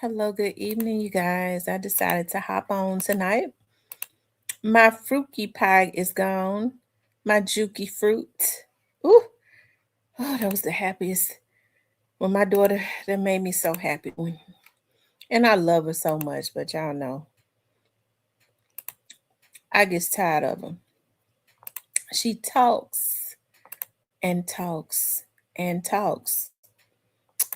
Hello, good evening, you guys. I decided to hop on tonight. My fruity pie is gone. My juky fruit. Ooh, oh, that was the happiest. When my daughter, that made me so happy. And I love her so much, but y'all know, I get tired of her. She talks and talks and talks.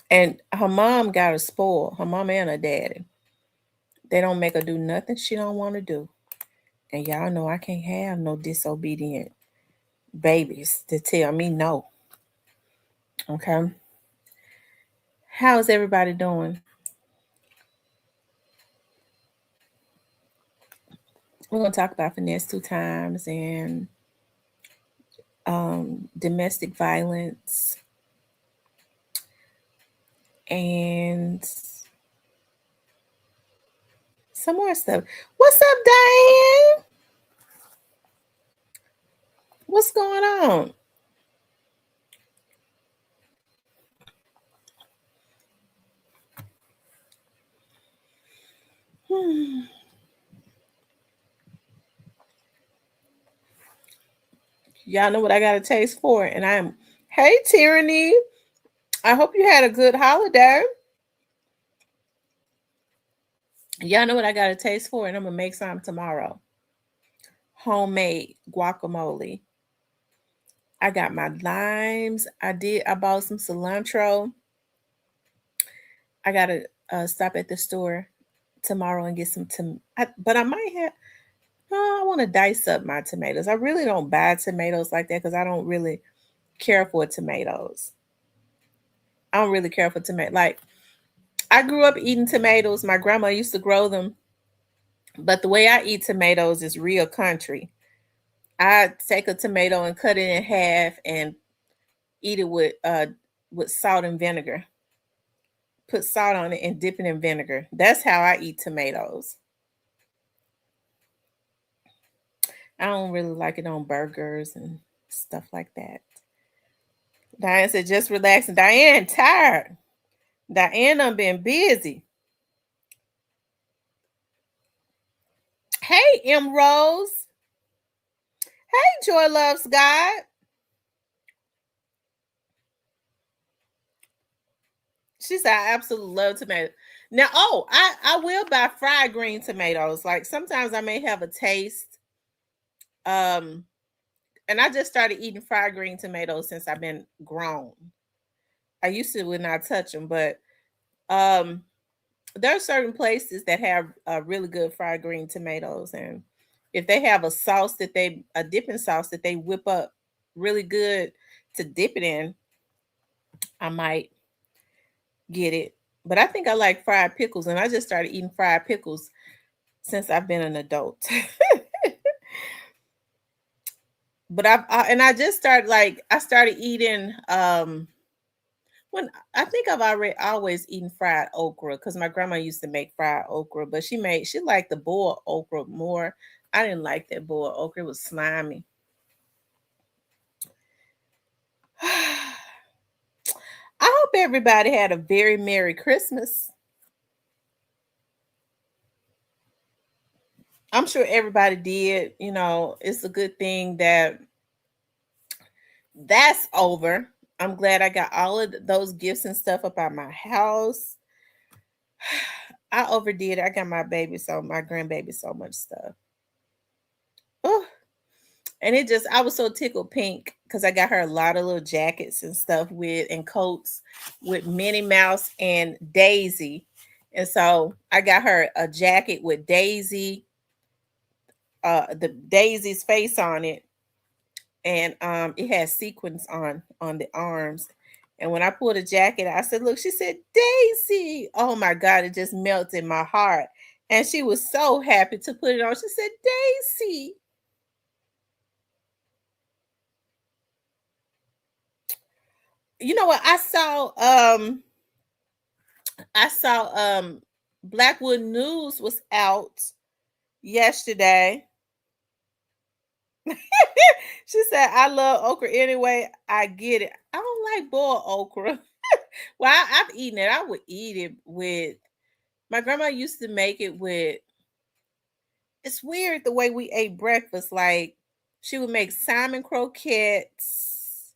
And her mom got her spoiled. Her mom and her daddy. They don't make her do nothing she don't want to do. And y'all know I can't have no disobedient babies to tell me no. Okay. How's everybody doing? We're going to talk about finesse two times and domestic violence and some more stuff. What's up, Diane? What's going on? Hmm. Y'all know what I got a taste for, and I'm. Hey, Tyranny. I hope you had a good holiday. Y'all know what I got a taste for, and I'm gonna make some tomorrow. Homemade guacamole. I got my limes. I bought some cilantro. I gotta stop at the store tomorrow and get some but I might have. I want to dice up my tomatoes. I really don't buy tomatoes like that because I don't really care for tomatoes. I don't really care for tomato. Like I grew up eating tomatoes. My grandma used to grow them, but the way I eat tomatoes is real country. I take a tomato and cut it in half and eat it with salt and vinegar. Put salt on it and dip it in vinegar. That's how I eat tomatoes. I don't really like it on burgers and stuff like that. Diane said, just relax. And Diane, tired. Diane done been busy. Hey, M. Rose. Hey, Joy Loves God. She said, I absolutely love tomatoes. Now, I will buy fried green tomatoes. Like sometimes I may have a taste. Um, and I just started eating fried green tomatoes since I've been grown. I used to would not touch them, but um there are certain places that have really good fried green tomatoes, and if they have a dipping sauce that they whip up really good to dip it in, I might get it. But I think I like fried pickles, and I just started eating fried pickles since I've been an adult. But I just started like I started eating when I think I've already always eaten fried okra because my grandma used to make fried okra, but she liked the boiled okra more. I didn't like that boiled okra; it was slimy. I hope everybody had a very Merry Christmas. I'm sure everybody did. You know, it's a good thing that that's over. I'm glad I got all of those gifts and stuff up at my house. I overdid. I got my grandbaby so much stuff. Oh, and I was so tickled pink because I got her a lot of little jackets and stuff and coats with Minnie Mouse and Daisy. And so I got her a jacket with the Daisy's face on it, and it has sequins on the arms. And when I pulled the jacket, I said, "Look," she said, "Daisy." Oh my God, it just melted my heart. And she was so happy to put it on. She said, "Daisy." You know what? I saw Blackwood News was out yesterday. She said, "I love okra anyway. I get it. I don't like boiled okra." Well, I've eaten it. I would eat it with My grandma used to make it with, it's weird the way we ate breakfast. Like she would make salmon croquettes,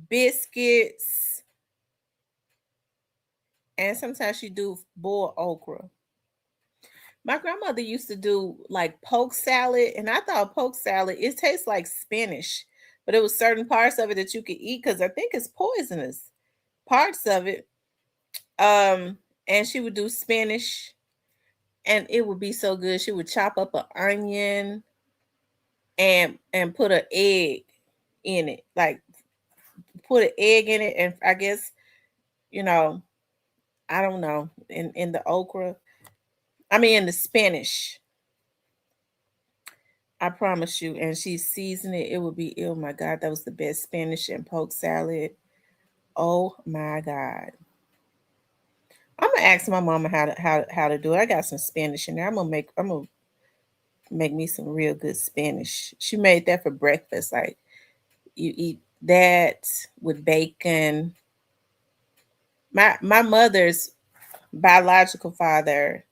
biscuits, and sometimes she do boiled okra. My grandmother used to do like poke salad, and I thought poke salad, it tastes like spinach, but it was certain parts of it that you could eat because I think it's poisonous. Parts of it. Um, and she would do spinach, and it would be so good. She would chop up an onion and put an egg in it, like put an egg in it, and I guess you know, I don't know, in the okra. I mean, in the spinach. I promise you. And she seasoned it. It would be, oh my God, that was the best spinach and poke salad. Oh my God. I'm gonna ask my mama how to do it. I got some spinach in there. I'm gonna make me some real good spinach. She made that for breakfast. Like you eat that with bacon. My mother's biological father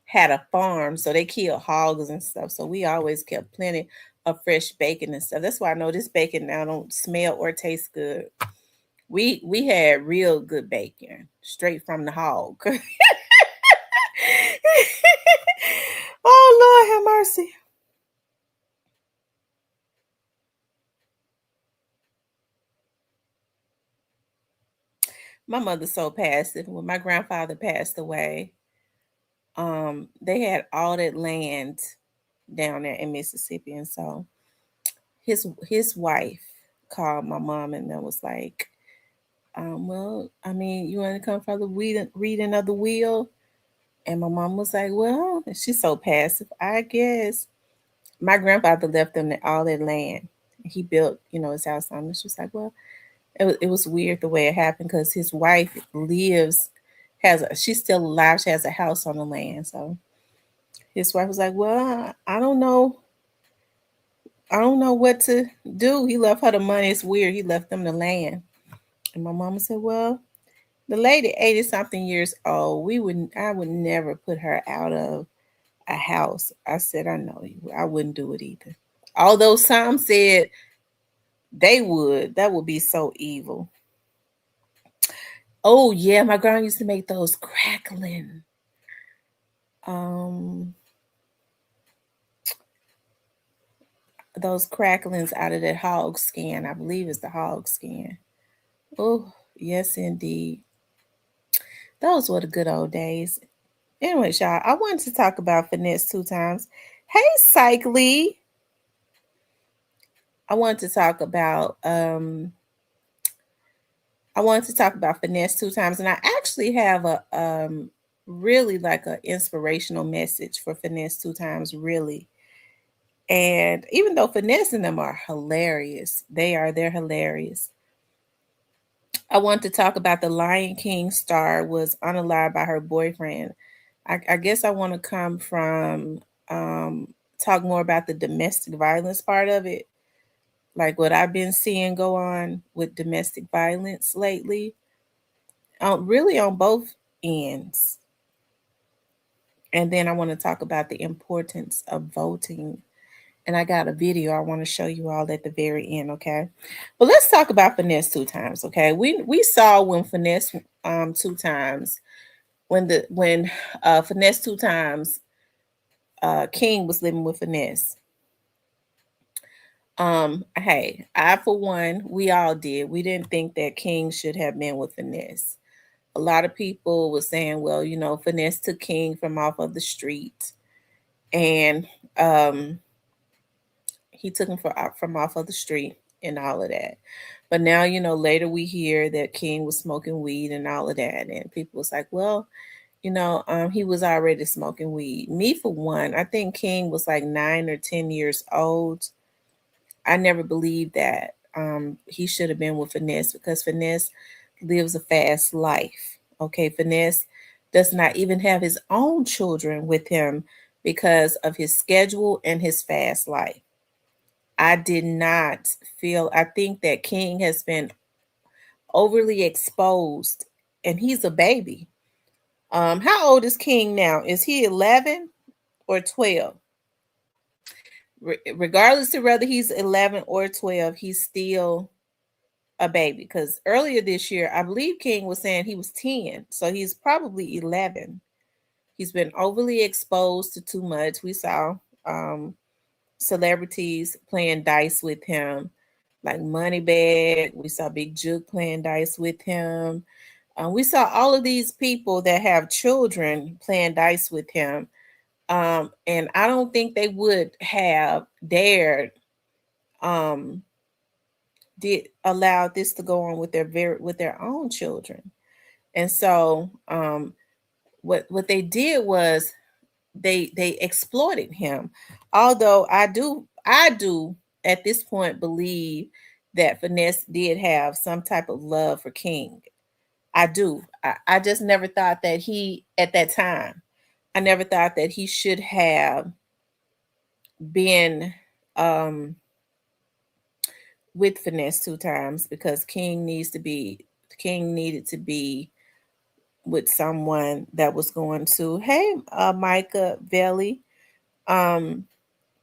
had a farm, so they killed hogs and stuff. So we always kept plenty of fresh bacon and stuff. That's why I know this bacon now don't smell or taste good. We had real good bacon straight from the hog. Oh Lord have mercy. My mother's so passive. When my grandfather passed away, they had all that land down there in Mississippi, and so his wife called my mom and then was like, well, I mean, you want to come for the reading of the will? And my mom was like, well, she's so passive, I guess. My grandfather left them all that land. He built, his house on it. She was like, well, it was weird the way it happened because his wife she's still alive. She has a house on the land. So his wife was like, well, I don't know what to do. He left her the money. It's weird. He left them the land. And my mama said, well, the lady 80 something years old, I would never put her out of a house. I said, I know you. I wouldn't do it either. Although some said they would. That would be so evil. Oh yeah, my grandma used to make those crackling. Um those cracklings out of that hog skin. I believe it's the hog skin. Oh, yes indeed. Those were the good old days. Anyway, y'all, I wanted to talk about finesse two times. Hey, Psych Lee. I wanted to talk about finesse two times, and I actually have a really like an inspirational message for finesse two times, really. And even though finesse and them are hilarious, they're hilarious. I want to talk about the Lion King star was unalived by her boyfriend. I guess I want to come from um, talk more about the domestic violence part of it, like what I've been seeing go on with domestic violence lately, really on both ends. And then I want to talk about the importance of voting. And I got a video I want to show you all at the very end, okay? But let's talk about finesse two times, okay? We saw when finesse two times when finesse two times King was living with finesse. Hey, I for one, we all did. We didn't think that King should have been with finesse. A lot of people were saying, well, finesse took King from off of the street, and um he took him from off of the street and all of that. But now, later we hear that King was smoking weed and all of that, and people was like, well, he was already smoking weed. Me for one, I think King was like 9 or 10 years old. I never believed that he should have been with finesse because finesse lives a fast life. Okay, finesse does not even have his own children with him because of his schedule and his fast life. I did not I think that King has been overly exposed, and he's a baby. How old is King now? Is he 11 or 12? Regardless of whether he's 11 or 12, he's still a baby. Because earlier this year, I believe King was saying he was 10, so he's probably 11. He's been overly exposed to too much. We saw um, celebrities playing dice with him, like Moneybag. We saw Big Juke playing dice with him. We saw all of these people that have children playing dice with him. And I don't think they would have dared um, did allow this to go on with their own children. And so what they did was they exploited him. Although I do at this point believe that Finesse did have some type of love for King. I do. I just never thought that he at that time. I never thought that he should have been um with Finesse two times because King needed to be with someone that was going to, hey, Micah Velli, um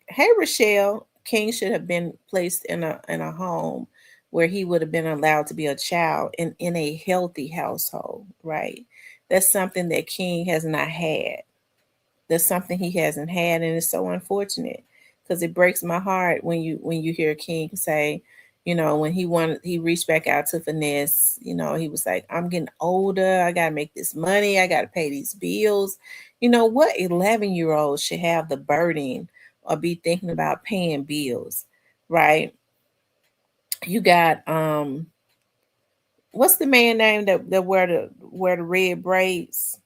hey, Rochelle, King should have been placed in a home where he would have been allowed to be a child in a healthy household, right? That's something that King has not had. That's something he hasn't had, and it's so unfortunate because it breaks my heart when you hear King say, when he reached back out to Finesse, he was like, I'm getting older, I gotta make this money, I gotta pay these bills. What 11-year-old should have the burden or be thinking about paying bills, right? You got what's the man name that wear the red braids?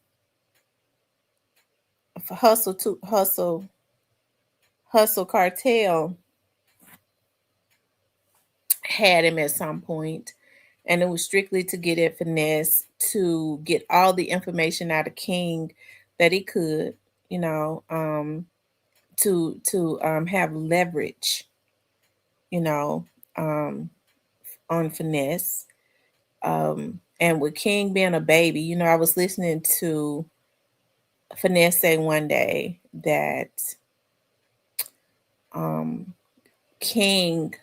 Hustle Cartel had him at some point, and it was strictly to get at Finesse to get all the information out of King that he could, you know, um, to have leverage, you know, um, on Finesse. And with King being a baby, I was listening to Finesse say one day that um, King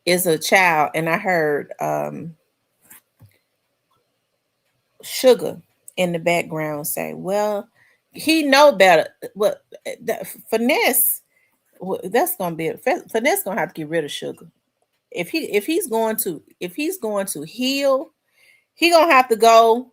is a child, and I heard Sugar in the background say, "Well, he know better. What Finesse? That's gonna be Finesse gonna have to get rid of Sugar. If he's going to heal, he gonna have to go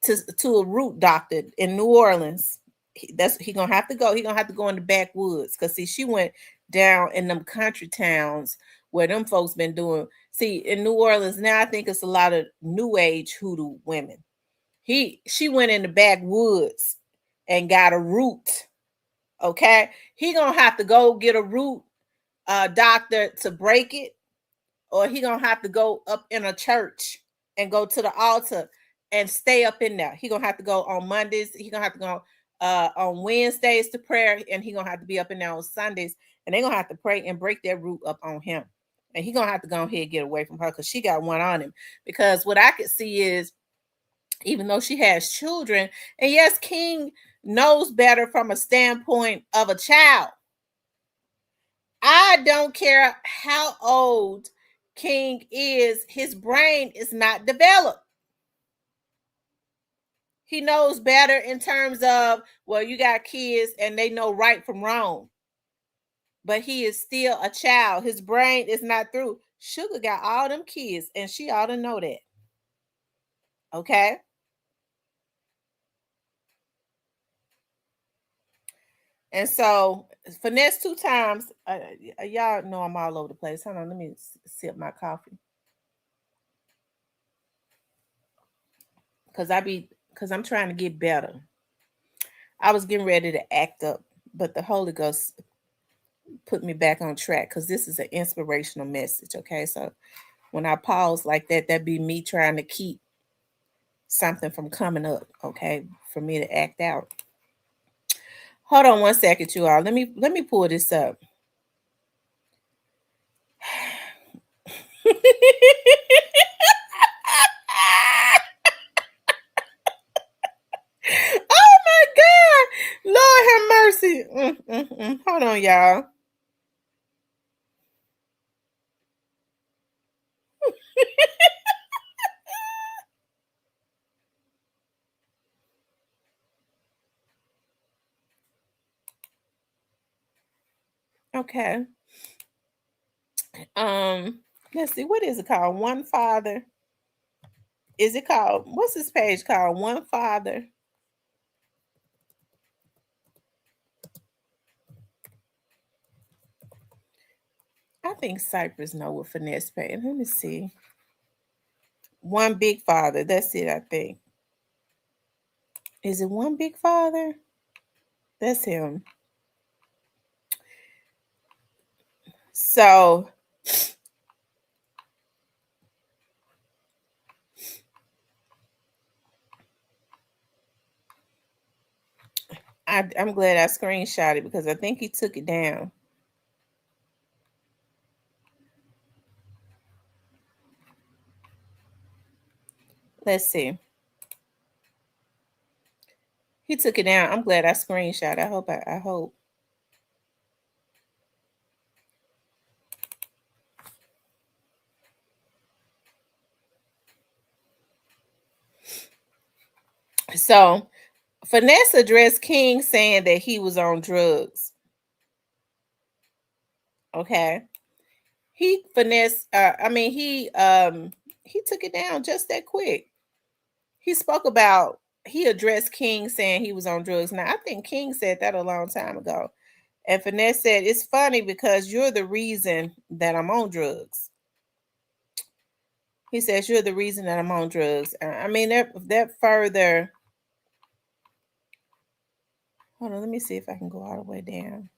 to a root doctor in New Orleans. He gonna have to go. He gonna have to go in the backwoods because see, she went down in them country towns where them folks been doing. See, in New Orleans now, I think it's a lot of new age hoodoo women. She went in the backwoods and got a root. Okay, he gonna have to go get a root doctor to break it, or he gonna have to go up in a church and go to the altar and stay up in there. He gonna have to go on Mondays. He gonna have to go on Wednesdays to prayer, and he gonna have to be up in there on Sundays. And they gonna have to pray and break that root up on him. And he gonna have to go ahead and get away from her because she got one on him. Because what I could see is, even though she has children, and yes, King knows better from a standpoint of a child. I don't care how old King is, his brain is not developed. He knows better in terms of, well, you got kids and they know right from wrong, but he is still a child. His brain is not through. Sugar got all them kids, and she ought to know that. Okay. And so Finesse two times. Y'all know I'm all over the place. Hold on, let me sip my coffee because I'm trying to get better. I was getting ready to act up, but the Holy Ghost put me back on track because this is an inspirational message. Okay, so when I pause like that, that be me trying to keep something from coming up. Okay, for me to act out. Hold on one second, you all. Let me pull this up. see. Hold on, y'all. Okay. Um, let's see. What is it called? One Father. Is it called? What's this page called? One Father. I think Cypress know what finesse pay. Let me see. One Big Father. That's it. I think. Is it One Big Father? That's him. So I'm glad I screenshot it because I think he took it down. Let's see. He took it down. I'm glad I screenshot. I hope. So Finesse addressed King saying that he was on drugs. Okay. He finesse he took it down just that quick. He spoke about he addressed King saying he was on drugs. Now I think King said that a long time ago. And Finesse said, it's funny because you're the reason that I'm on drugs. He says, you're the reason that I'm on drugs. I mean, that further. Hold on, let me see if I can go all the way down.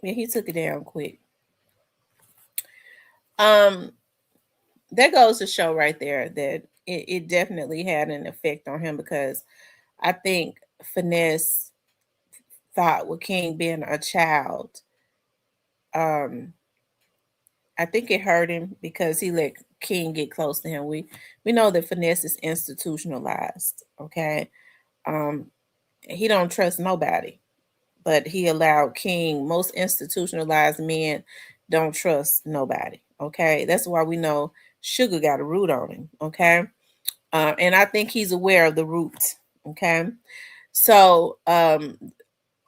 Yeah, he took it down quick. Um, that goes to show right there that it definitely had an effect on him because I think Finesse thought with King being a child, um, I think it hurt him because he let King get close to him. We know that Finesse is institutionalized. Okay, um, he don't trust nobody, but he allowed King. Most institutionalized men don't trust nobody. Okay, that's why we know Sugar got a root on him. Okay, and I think he's aware of the root. Okay, so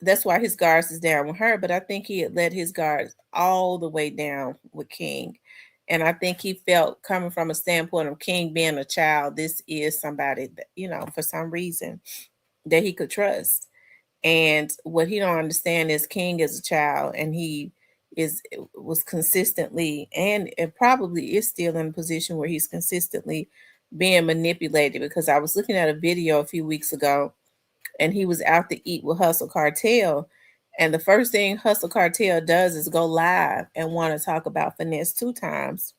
that's why his guards is down with her. But I think he had let his guards all the way down with King. And I think he felt coming from a standpoint of King being a child, this is somebody that, for some reason that he could trust. And what he don't understand is King is a child and he was consistently and probably is still in a position where he's consistently being manipulated because I was looking at a video a few weeks ago and he was out to eat with Hustle Cartel. And the first thing Hustle Cartel does is go live and want to talk about Finesse 2 times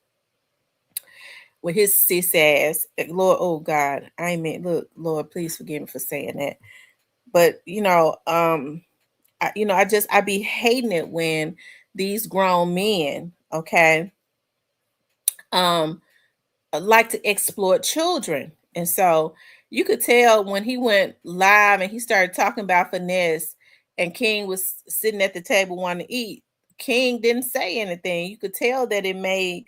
with his sis ass. Lord, oh God, I mean, look, Lord, please forgive me for saying that. But I be hating it when these grown men, okay, um, like to exploit children. And so you could tell when he went live and he started talking about Finesse and King was sitting at the table wanting to eat. King didn't say anything. You could tell that it made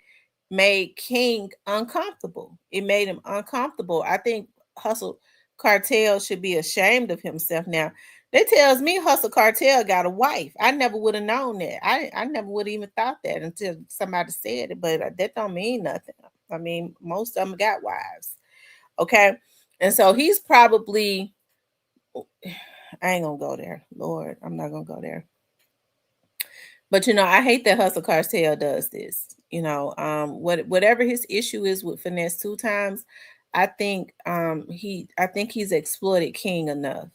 King uncomfortable. It made him uncomfortable. I think Hustle Cartel should be ashamed of himself now. That tells me Hustle Cartel got a wife. I never would have known that. I never would have even thought that until somebody said it, but that don't mean nothing. I mean, most of them got wives. Okay. And so he's probably, I ain't gonna go there. Lord, I'm not gonna go there. But I hate that Hustle Cartel does this. Whatever his issue is with Finesse 2 times, I think he's exploited King enough.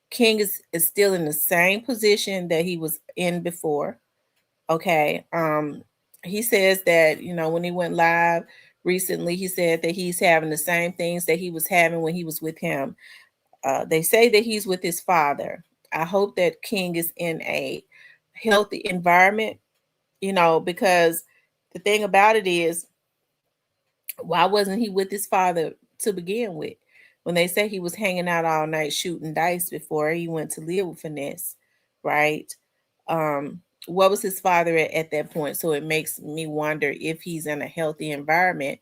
King is still in the same position that he was in before. Okay. He says that, when he went live recently, he said that he's having the same things that he was having when he was with him. They say that he's with his father. I hope that King is in a healthy environment, because the thing about it is, why wasn't he with his father to begin with? When they say he was hanging out all night shooting dice before he went to live with Finesse, right? What was his father at that point? So it makes me wonder if he's in a healthy environment,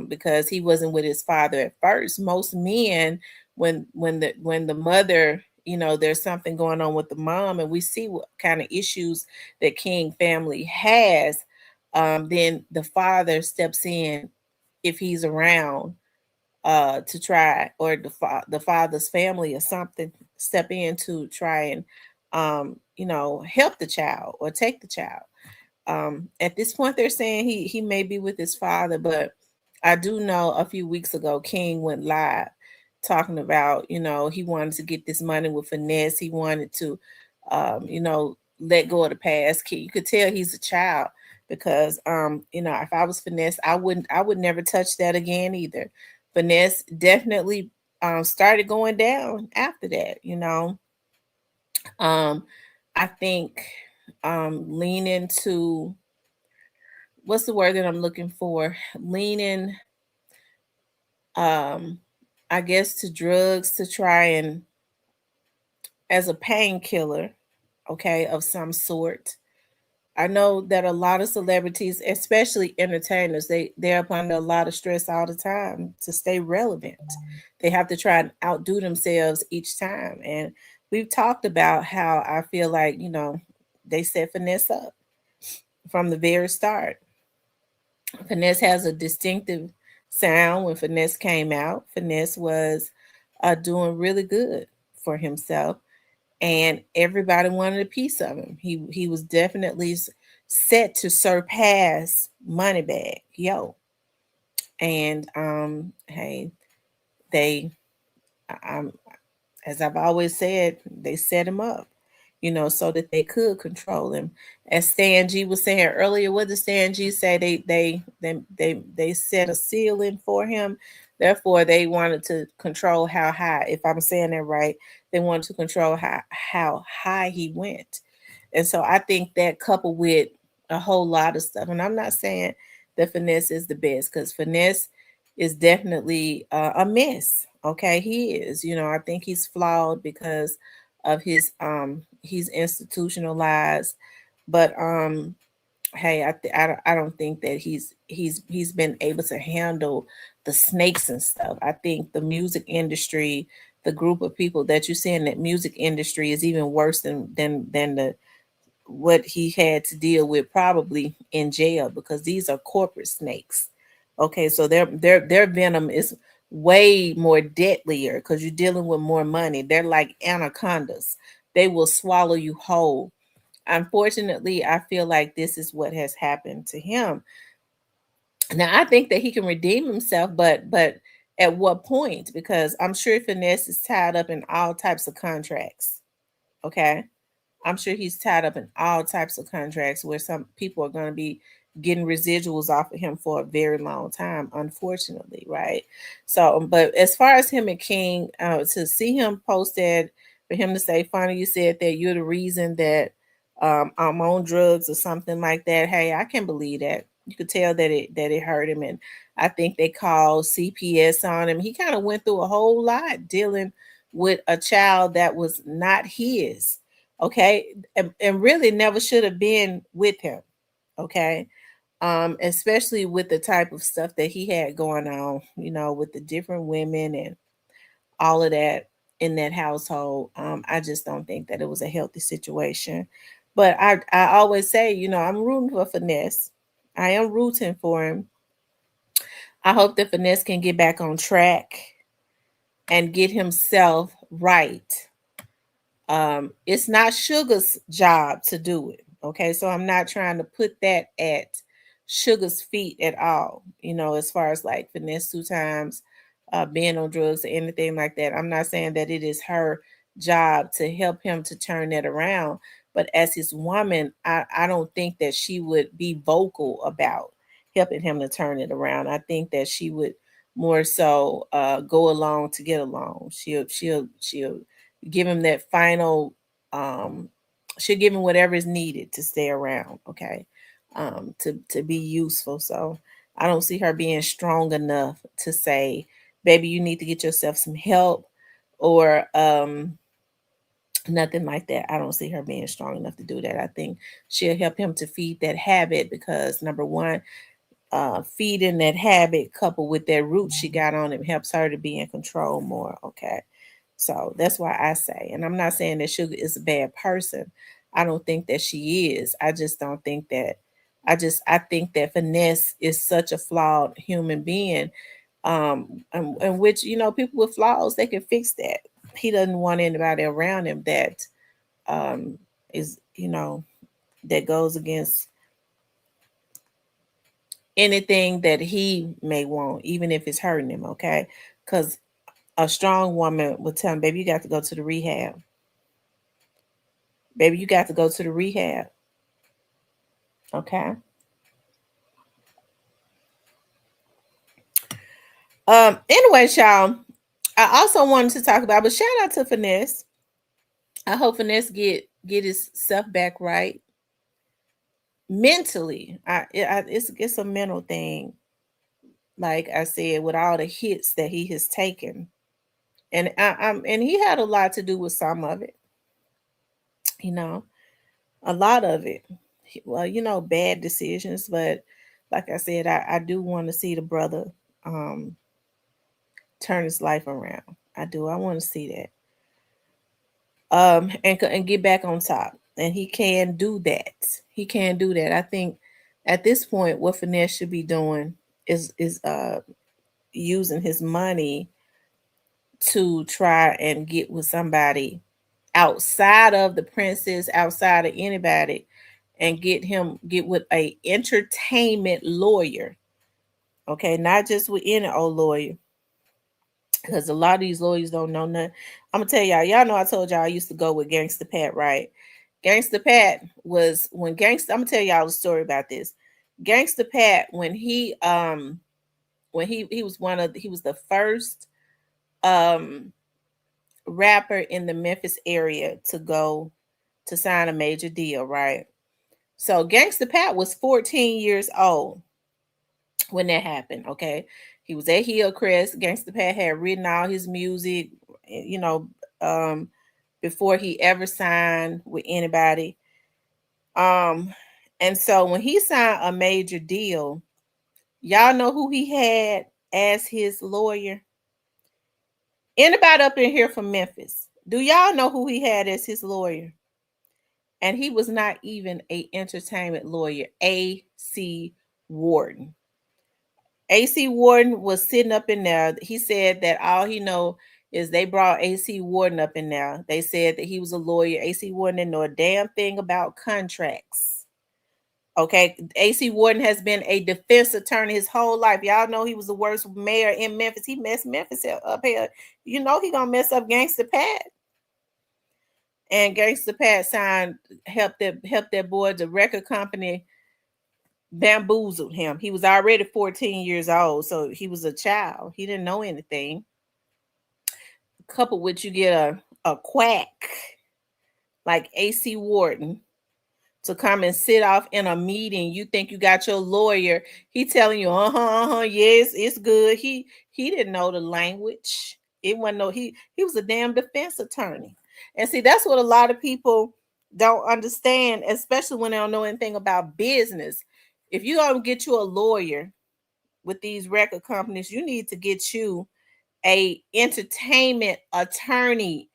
because he wasn't with his father at first. Most men, when the mother, there's something going on with the mom, and we see what kind of issues that King family has, then the father steps in if he's around, to try, or the father's family or something step in to try and help the child or take the child. At this point, they're saying he may be with his father, but I do know a few weeks ago, King went live talking about, he wanted to get this money with Finesse. He wanted to, let go of the past. You could tell he's a child because, if I was Finesse, I would never touch that again either. Finesse definitely started going down after that. Um, I think leaning to, what's the word that I'm looking for? Leaning, um, I guess, to drugs to try and, as a painkiller, okay, of some sort. I know that a lot of celebrities, especially entertainers, they're up under a lot of stress all the time to stay relevant. They have to try and outdo themselves each time. And we've talked about how I feel like, they set Finesse up from the very start. Finesse has a distinctive sound. When Finesse came out, Finesse was doing really good for himself, and everybody wanted a piece of him. He was definitely set to surpass Moneybag Yo. And hey, they, I'm as I've always said, they set him up, so that they could control him. As Stan G was saying earlier, what did Stan G say? They set a ceiling for him. Therefore, they wanted to control how high. If I'm saying that right, they wanted to control how high he went. And so I think that, coupled with a whole lot of stuff, and I'm not saying that Finesse is the best, because Finesse is definitely a mess. Okay, he is. I think he's flawed because of he's institutionalized, but hey, I don't think that he's been able to handle the snakes and stuff. I think the music industry, the group of people that you see in that music industry, is even worse than the what he had to deal with probably in jail, because these are corporate snakes. Okay, so their venom is way more deadlier because you're dealing with more money. They're like anacondas. They will swallow you whole. Unfortunately, I feel like this is what has happened to him. Now, I think that he can redeem himself, but at what point? Because I'm sure Finesse is tied up in all types of contracts. Okay, I'm sure he's tied up in all types of contracts where some people are going to be getting residuals off of him for a very long time, unfortunately, right? So, but as far as him and King, to see him posted, for him to say, "Funny, you said that you're the reason that I'm on drugs," or something like that. Hey, I can believe that. You could tell that it hurt him, and I think they called CPS on him. He kind of went through a whole lot dealing with a child that was not his, okay, and really never should have been with him, okay, especially with the type of stuff that he had going on, with the different women and all of that in that household. I just don't think that it was a healthy situation. But I always say, I'm rooting for Finesse. I am rooting for him. I hope that Finesse can get back on track and get himself right. It's not Sugar's job to do it. Okay, so I'm not trying to put that at Sugar's feet at all. As far as like Finesse 2 times, being on drugs or anything like that. I'm not saying that it is her job to help him to turn that around. But as his woman, I don't think that she would be vocal about helping him to turn it around. I think that she would more so go along to get along. She'll give him that final, um she'll give him whatever is needed to stay around. Okay, to be useful. So I don't see her being strong enough to say, baby, you need to get yourself some help, or nothing like that. I don't see her being strong enough to do that. I think she'll help him to feed that habit, because number one, feeding that habit coupled with that root she got on him helps her to be in control more. Okay. So that's why I say, and I'm not saying that Sugar is a bad person. I don't think that she is. I just don't think that, I think that Finesse is such a flawed human being. And which, people with flaws, they can fix that. He doesn't want anybody around him that um is, that goes against anything that he may want, even if it's hurting him, okay? Because a strong woman would tell him, baby, you got to go to the rehab. Baby, you got to go to the rehab. Okay. Anyway, y'all, I also wanted to talk about, but shout out to Finesse. I hope Finesse get his stuff back right mentally. It's a mental thing. Like I said, with all the hits that he has taken, and he had a lot to do with some of it. You know, a lot of it. Well, bad decisions, but like I said, I do want to see the brother um turn his life around. I do. I want to see that. And get back on top. And he can do that. He can do that. I think at this point, what Finesse should be doing is using his money to try and get with somebody outside of the princess, outside of anybody, and get with a entertainment lawyer. Okay, not just with any old lawyer, because a lot of these lawyers don't know nothing. I'm gonna tell y'all know I told y'all I used to go with Gangsta Pat, right? Gangsta Pat was when Gangsta. I'm gonna tell y'all the story about this. Gangsta Pat, when he was he was the first um rapper in the Memphis area to go to sign a major deal, right? So Gangsta Pat was 14 years old when that happened. Okay, he was at Hillcrest. Gangsta Pat had written all his music, you know, um, before he ever signed with anybody. Um, and so when he signed a major deal, y'all know who he had as his lawyer? Anybody up in here from Memphis? Do y'all know who he had as his lawyer? And he was not even a entertainment lawyer. A.C. Warden. AC Warden was sitting up in there. He said that all he know is they brought AC Warden up in there. They said that he was a lawyer. AC Warden didn't know a damn thing about contracts. Okay, AC Warden has been a defense attorney his whole life. Y'all know he was the worst mayor in Memphis. He messed Memphis up here. You know he gonna mess up Gangsta Pat. And Gangsta Pat signed, helped that boy, the record company bamboozled him. He was already 14 years old, so he was a child. He didn't know anything. Coupled with you get a quack like AC Warden to come and sit off in a meeting. You think you got your lawyer. He telling you, yes, it's good. He didn't know the language. It wasn't no he was a damn defense attorney. And see, that's what a lot of people don't understand, especially when they don't know anything about business. If you don't get you a lawyer with these record companies, you need to get you a entertainment attorney.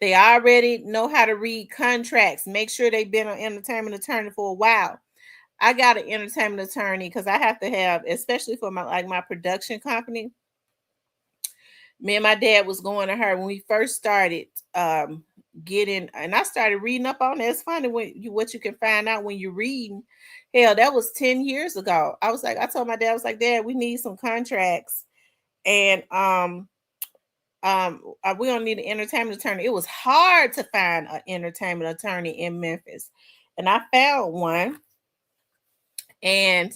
They already know how to read contracts. Make sure they've been an entertainment attorney for a while. I got an entertainment attorney because I have to have, especially for my production company. Me and my dad was going to her when we first started getting, and I started reading up on it. It's funny what you can find out when you're reading. Hell, that was 10 years ago. I told my dad, I was like, Dad, we need some contracts. And we don't need an entertainment attorney. It was hard to find an entertainment attorney in Memphis, and I found one. And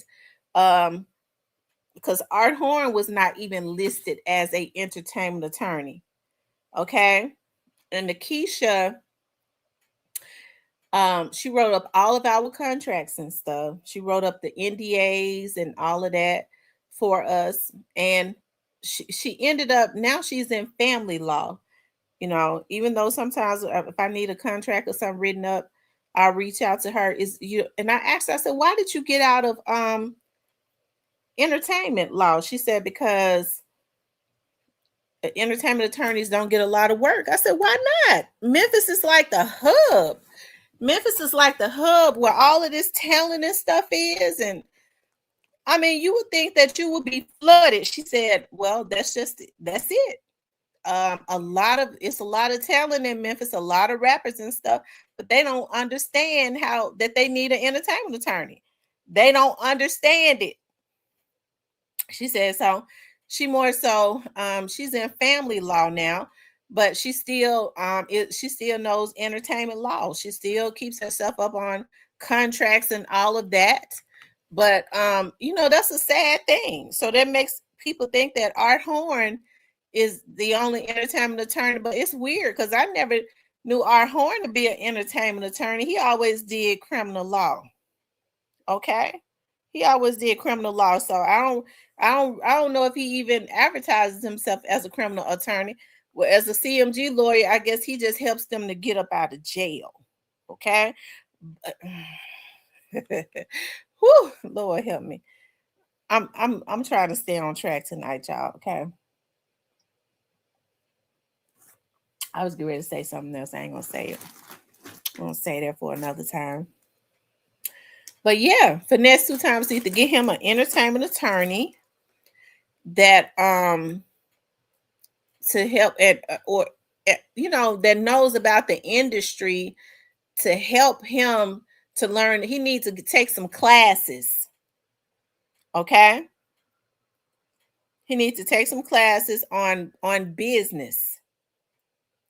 because Art Horn was not even listed as a entertainment attorney, okay. And Nikisha She wrote up all of our contracts and stuff. She wrote up the NDAs and all of that for us. And she ended up, now she's in family law. Even though sometimes if I need a contract or something written up, I'll reach out to her. Is you and I asked her, I said, why did you get out of entertainment law? She said, because entertainment attorneys don't get a lot of work. I said, why not? Memphis is like the hub. Memphis is like the hub where all of this talent and stuff is. And I mean, you would think that you would be flooded. She said, well, that's it. It's a lot of talent in Memphis, a lot of rappers and stuff, but they don't understand how that they need an entertainment attorney. They don't understand it. She said so. She more so she's in family law now, but she still knows entertainment law. She still keeps herself up on contracts and all of that. But that's a sad thing. So that makes people think that Art Horn is the only entertainment attorney, but it's weird because I never knew Art Horn to be an entertainment attorney. He always did criminal law. Okay. He always did criminal law. So I don't know if he even advertises himself as a criminal attorney. Well, as a CMG lawyer, I guess he just helps them to get up out of jail. Okay. Whew, Lord help me. I'm trying to stay on track tonight, y'all. Okay. I was getting ready to say something else. I ain't gonna say it. I'm gonna say that for another time. But yeah, finesse 2 times to get him an entertainment attorney that to help that knows about the industry to help him to learn. He needs to take some classes. Okay. He needs to take some classes on business.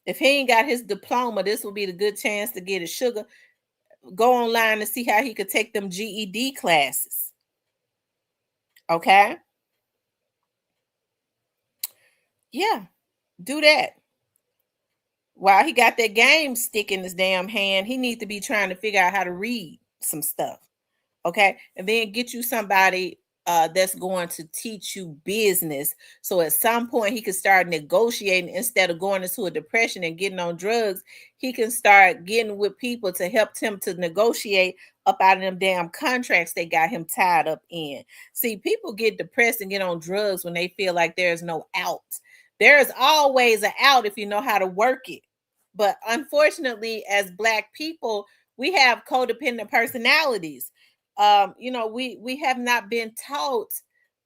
If he ain't got his diploma, this will be the good chance to get his sugar. Go online and see how he could take them GED classes. Okay. Yeah, do that. While he got that game stick in his damn hand, he needs to be trying to figure out how to read some stuff. Okay. And then get you somebody that's going to teach you business. So at some point he could start negotiating instead of going into a depression and getting on drugs. He can start getting with people to help him to negotiate up out of them damn contracts they got him tied up in. See, people get depressed and get on drugs when they feel like there's no out. There's always an out if you know how to work it. But unfortunately, as Black people, we have codependent personalities. We have not been taught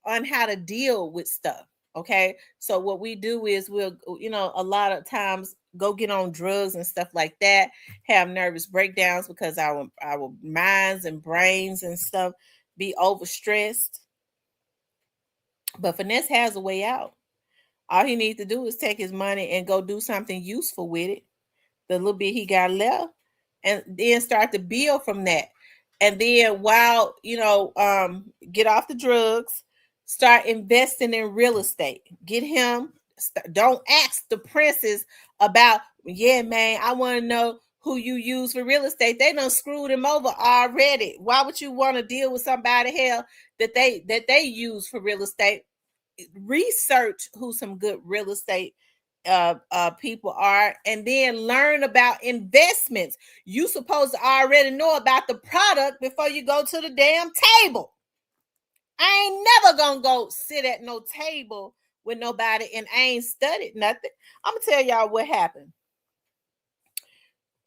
on how to deal with stuff. Okay. So what we do is we'll, a lot of times go get on drugs and stuff like that, have nervous breakdowns because our minds and brains and stuff be overstressed. But finesse has a way out. All he needs to do is take his money and go do something useful with it, the little bit he got left, and then start to build from that. And then while get off the drugs, start investing in real estate. Get him. Don't ask the princes about, yeah, man, I want to know who you use for real estate. They done screwed him over already. Why would you want to deal with somebody hell that they use for real estate? Research who some good real estate people are, and then learn about investments. You supposed to already know about the product before you go to the damn table. I ain't never gonna go sit at no table with nobody and I ain't studied nothing. I'm gonna tell y'all what happened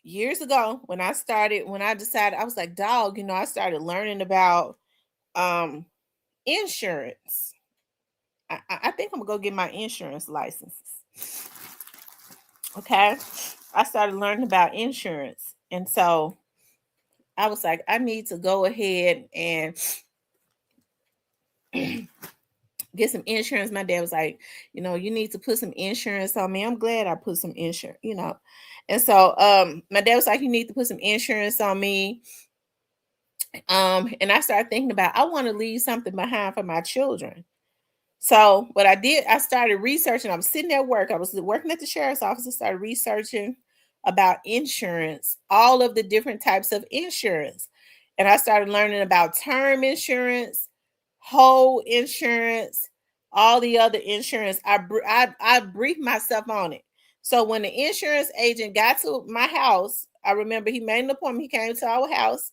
years ago when I decided. I was like, dog, I started learning about insurance. I think I'm gonna go get my insurance licenses. Okay. I started learning about insurance. And so I was like, I need to go ahead and get some insurance. My dad was like, you need to put some insurance on me. I'm glad I put some insurance, And so my dad was like, you need to put some insurance on me. And I started thinking about, I want to leave something behind for my children. So what I did, I started researching. I was sitting at work. I was working at the sheriff's office. I started researching about insurance, all of the different types of insurance. And I started learning about term insurance, whole insurance, all the other insurance. I briefed myself on it. So when the insurance agent got to my house, I remember he made an appointment. He came to our house,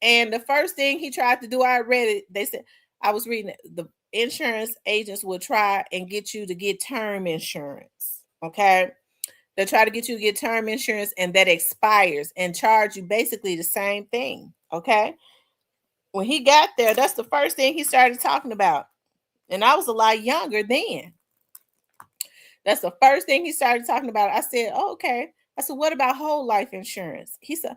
and the first thing he tried to do, I read it. They said I was reading it. The insurance agents will try and get you to get term insurance. Okay, they try to get you to get term insurance, and that expires and charge you basically the same thing. Okay, when he got there, that's the first thing he started talking about. And I was a lot younger then. That's the first thing he started talking about. I said, oh, okay. I said, what about whole life insurance? He said,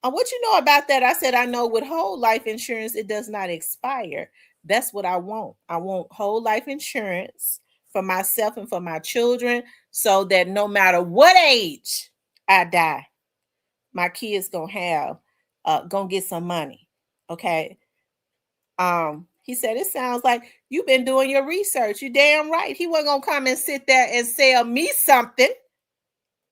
what you know about that? I said, I know with whole life insurance, it does not expire. That's what I want. I want whole life insurance for myself and for my children so that no matter what age I die, my kids gonna get some money. Okay. He said, it sounds like you've been doing your research. You damn right. He wasn't gonna come and sit there and sell me something,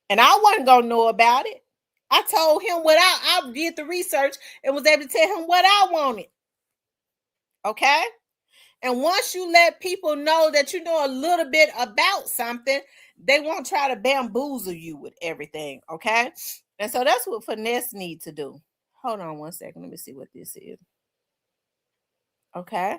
and I wasn't gonna know about it. I told him what I did the research and was able to tell him what I wanted. Okay. And once you let people know that you know a little bit about something, they won't try to bamboozle you with everything. Okay. And so that's what finesse need to do. Hold on one second. Let me see what this is. Okay.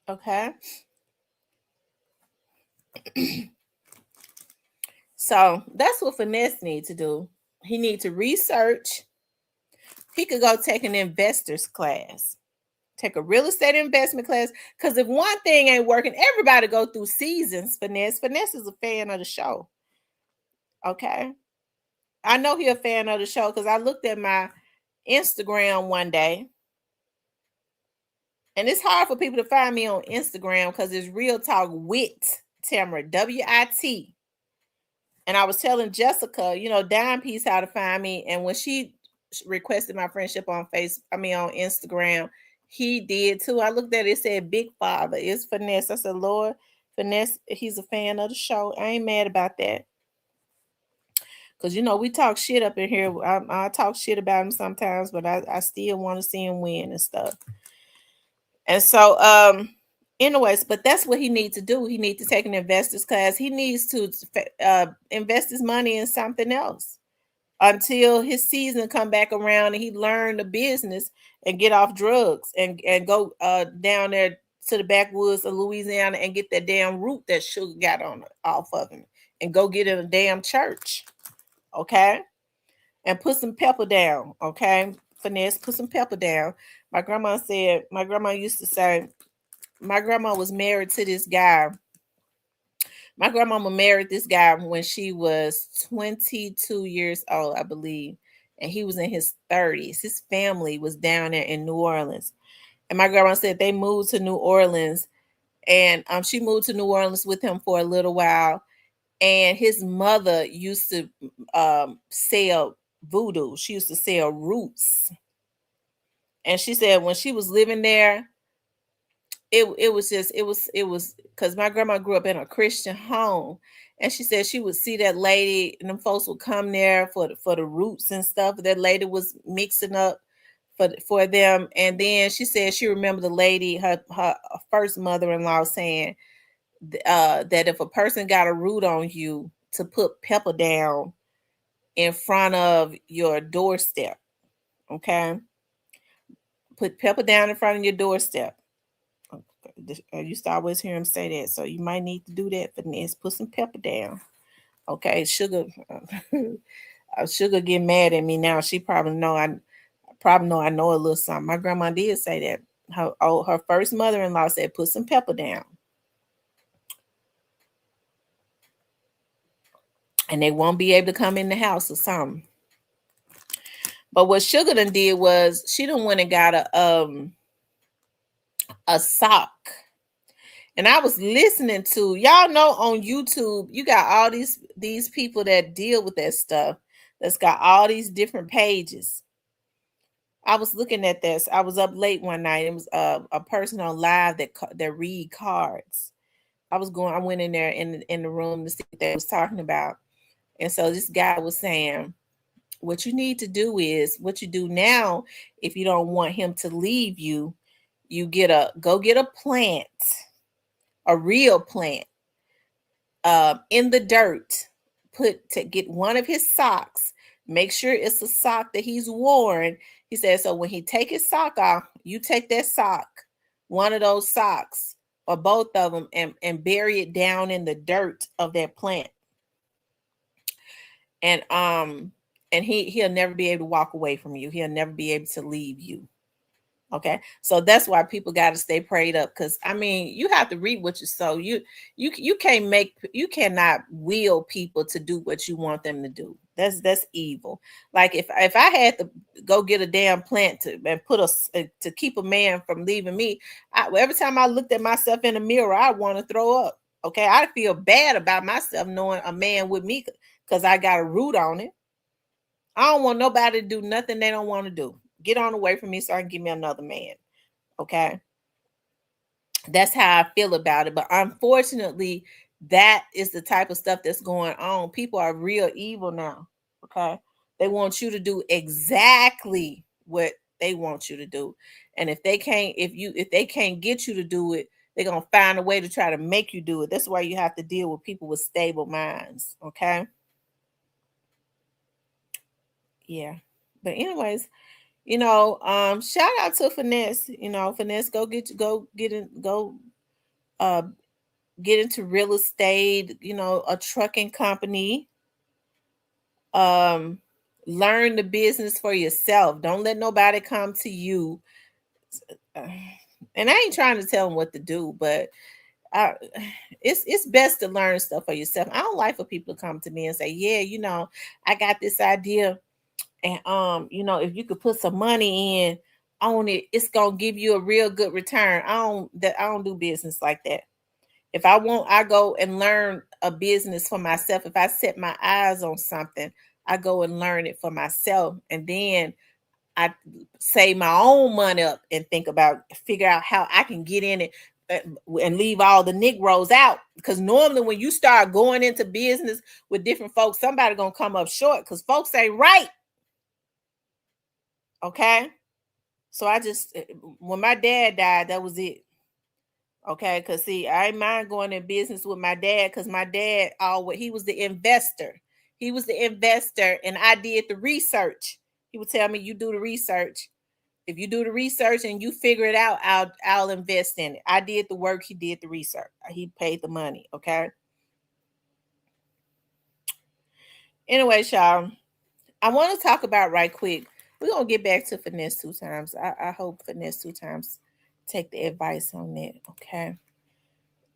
Okay. So that's what finesse needs to do. He needs to research. He could go take an investor's class, take a real estate investment class. Because if one thing ain't working, everybody go through seasons. Finesse is a fan of the show. Okay. I know he a fan of the show because I looked at my Instagram one day. And it's hard for people to find me on Instagram because it's Real Talk with Tamara, WIT. And I was telling Jessica, Dime Piece how to find me. And when she requested my friendship on on Instagram, he did too. I looked at it, said Big Father. It's Finesse. I said, Lord, Finesse, he's a fan of the show. I ain't mad about that. Because we talk shit up in here. I talk shit about him sometimes, but I still want to see him win and stuff. And so anyways, but that's what he needs to do. He needs to take an investor's class. He needs to invest his money in something else until his season come back around and he learn the business and get off drugs and go down there to the backwoods of Louisiana and get that damn root that Sugar got on off of him and go get in a damn church. Okay. And put some pepper down. Okay. Finesse, put some pepper down. My grandma used to say, my grandma was married to this guy. My grandmama married this guy when she was 22 years old, I believe. And he was in his 30s. His family was down there in New Orleans. And my grandma said they moved to New Orleans. And she moved to New Orleans with him for a little while. And his mother used to sell voodoo. She used to sell roots. And she said when she was living there, it was because my grandma grew up in a Christian home, and she said she would see that lady and them folks would come there for the roots and stuff. That lady was mixing up for them, and then she said she remembered the lady, her first mother-in-law, saying that if a person got a root on you, to put pepper down in front of your doorstep. Okay, put pepper down in front of your doorstep. I used to always hear him say that, so you might need to do that, Finesse. Put some pepper down. Okay, Sugar. Sugar get mad at me now. She probably know I know a little something. My grandma did say that. Her first mother-in-law said, "Put some pepper down," and they won't be able to come in the house or something. But what Sugar done did was she done went and got a sock. And I was listening to, y'all know, on YouTube, you got all these people that deal with that stuff. That's got all these different pages. I was looking at this. I was up late one night. It was a person on live that read cards. I went in there in the room to see what they was talking about. And so this guy was saying, what you need to do is what you do now. If you don't want him to leave you, you go get a plant, a real plant, in the dirt. Get one of his socks. Make sure it's a sock that he's worn. He said, so when he take his sock off, you take that sock, one of those socks, or both of them, and bury it down in the dirt of that plant. And he'll never be able to walk away from you. He'll never be able to leave you. Okay, so that's why people got to stay prayed up, because I mean, you have to reap what you sow. You cannot will people to do what you want them to do. That's evil. Like if I had to go get a damn plant to keep a man from leaving me, every time I looked at myself in the mirror, I want to throw up. Okay, I feel bad about myself knowing a man with me because I got a root on it. I don't want nobody to do nothing they don't want to do. Get on away from me so I can give me another man. Okay. That's how I feel about it. But unfortunately, that is the type of stuff that's going on. People are real evil now. Okay. They want you to do exactly what they want you to do. And if they can't get you to do it, they're gonna find a way to try to make you do it. That's why you have to deal with people with stable minds. Okay. Yeah. But anyways, shout out to Finesse. Finesse, uh get into real estate, a trucking company. um Learn the business for yourself. Don't let nobody come to you. Uh, and I ain't trying to tell them what to do, but I, it's best to learn stuff for yourself. I don't like for people to come to me and say, yeah, I got this idea, and if you could put some money in on it, it's gonna give you a real good return. I don't do business like that. If I go and learn a business for myself. If I set my eyes on something, I go and learn it for myself, and then I save my own money up and figure out how I can get in it, and leave all the Negroes out. Because normally when you start going into business with different folks, somebody gonna come up short because folks ain't right. Okay. So when my dad died, that was it. Okay. Cause see, I ain't mind going in business with my dad, because my dad he was the investor. He was the investor, and I did the research. He would tell me, you do the research. If you do the research and you figure it out, I'll invest in it. I did the work, he did the research. He paid the money. Okay. Anyway, y'all, I want to talk about right quick. We're gonna get back to Finesse two times. I hope Finesse two times take the advice on that. Okay.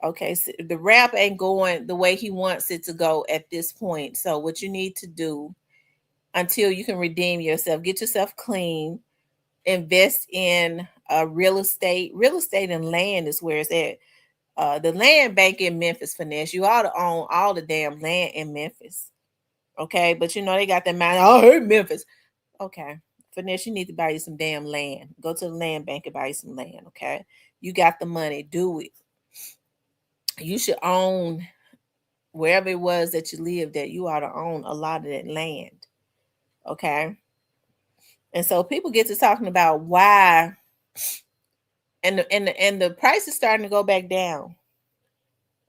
Okay. So the rap ain't going the way he wants it to go at this point. So what you need to do until you can redeem yourself, get yourself clean, invest in real estate. Real estate and land is where it's at. The land bank in Memphis, Finesse. You ought to own all the damn land in Memphis. Okay. But they got that mind. I hate Memphis. Okay. Finesse, you need to buy you some damn land. Go to the land bank and buy you some land. Okay. You got the money. Do it. You should own wherever it was that you lived at. You ought to own a lot of that land. Okay. And so people get to talking about why, and the price is starting to go back down.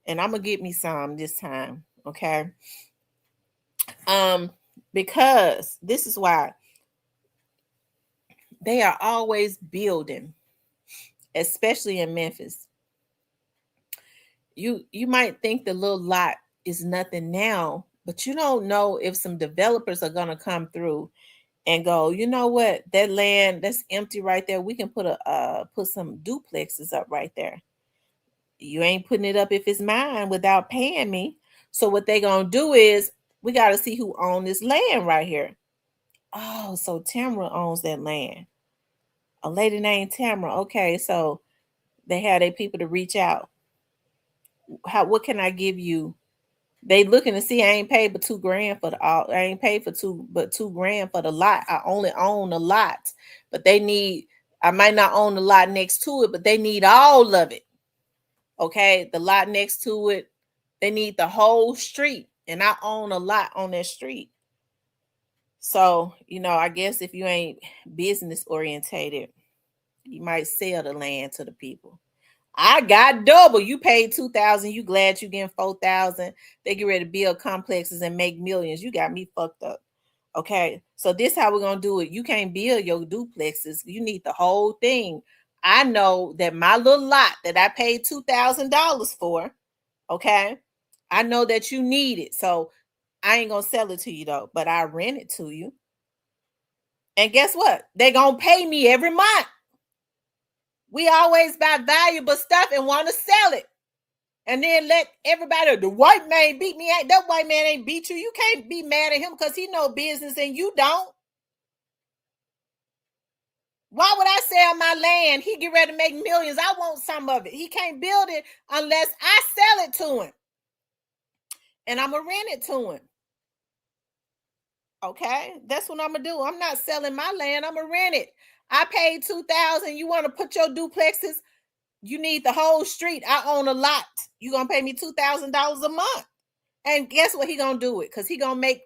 And I'm gonna get me some this time. Okay. Because this is why they are always building, especially in Memphis. You might think the little lot is nothing now, but you don't know if some developers are gonna come through and go, you know what, that land that's empty right there, we can put some duplexes up right there. You ain't putting it up if it's mine without paying me. So what they gonna do is, we got to see who owns this land right here. Oh, so Tamara owns that land. A lady named Tamara. Okay, so they had their people to reach out. what can I give you? They looking to see I ain't paid but $2,000 for the all. I ain't paid for $2,000 for the lot. I only own a lot, but they need. I might not own the lot next to it, but they need all of it. Okay, the lot next to it, they need the whole street, and I own a lot on that street. So I guess if you ain't business orientated, you might sell the land to the people. I got double. You paid 2,000. You glad you getting 4,000. They get ready to build complexes and make millions. You got me fucked up. Okay. So this how we're gonna do it. You can't build your duplexes. You need the whole thing. I know that my little lot that I paid $2,000 for, okay. I know that you need it. So I ain't gonna sell it to you though, but I rent it to you. And guess what? They gonna pay me every month. We always buy valuable stuff and want to sell it. And then let everybody, the white man beat me. That white man ain't beat you. You can't be mad at him because he know business and you don't. Why would I sell my land? He get ready to make millions. I want some of it. He can't build it unless I sell it to him. And I'm going to rent it to him. Okay? That's what I'm going to do. I'm not selling my land. I'm going to rent it. I paid $2,000. You want to put your duplexes? You need the whole street. I own a lot. You going to pay me $2,000 a month. And guess what? He going to do it because he going to make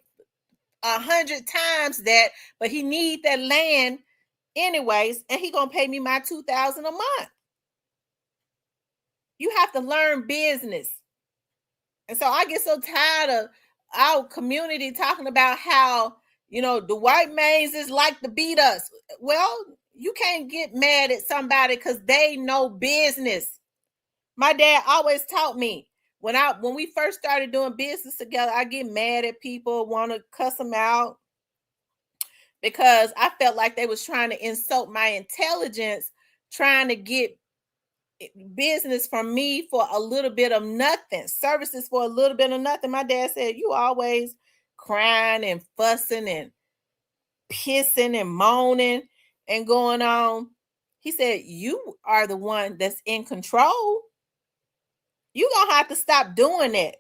100 times that, but he need that land anyways, and he gonna pay me my $2,000 a month. You have to learn business. And so I get so tired of our community talking about how the white mans is like to beat us. Well, you can't get mad at somebody because they know business. My dad always taught me when we first started doing business together, I get mad at people, want to cuss them out, because I felt like they was trying to insult my intelligence, trying to get business from me for a little bit of nothing, services for a little bit of nothing. My dad said, you always crying and fussing and pissing and moaning and going on. He said, you are the one that's in control. You gonna have to stop doing that.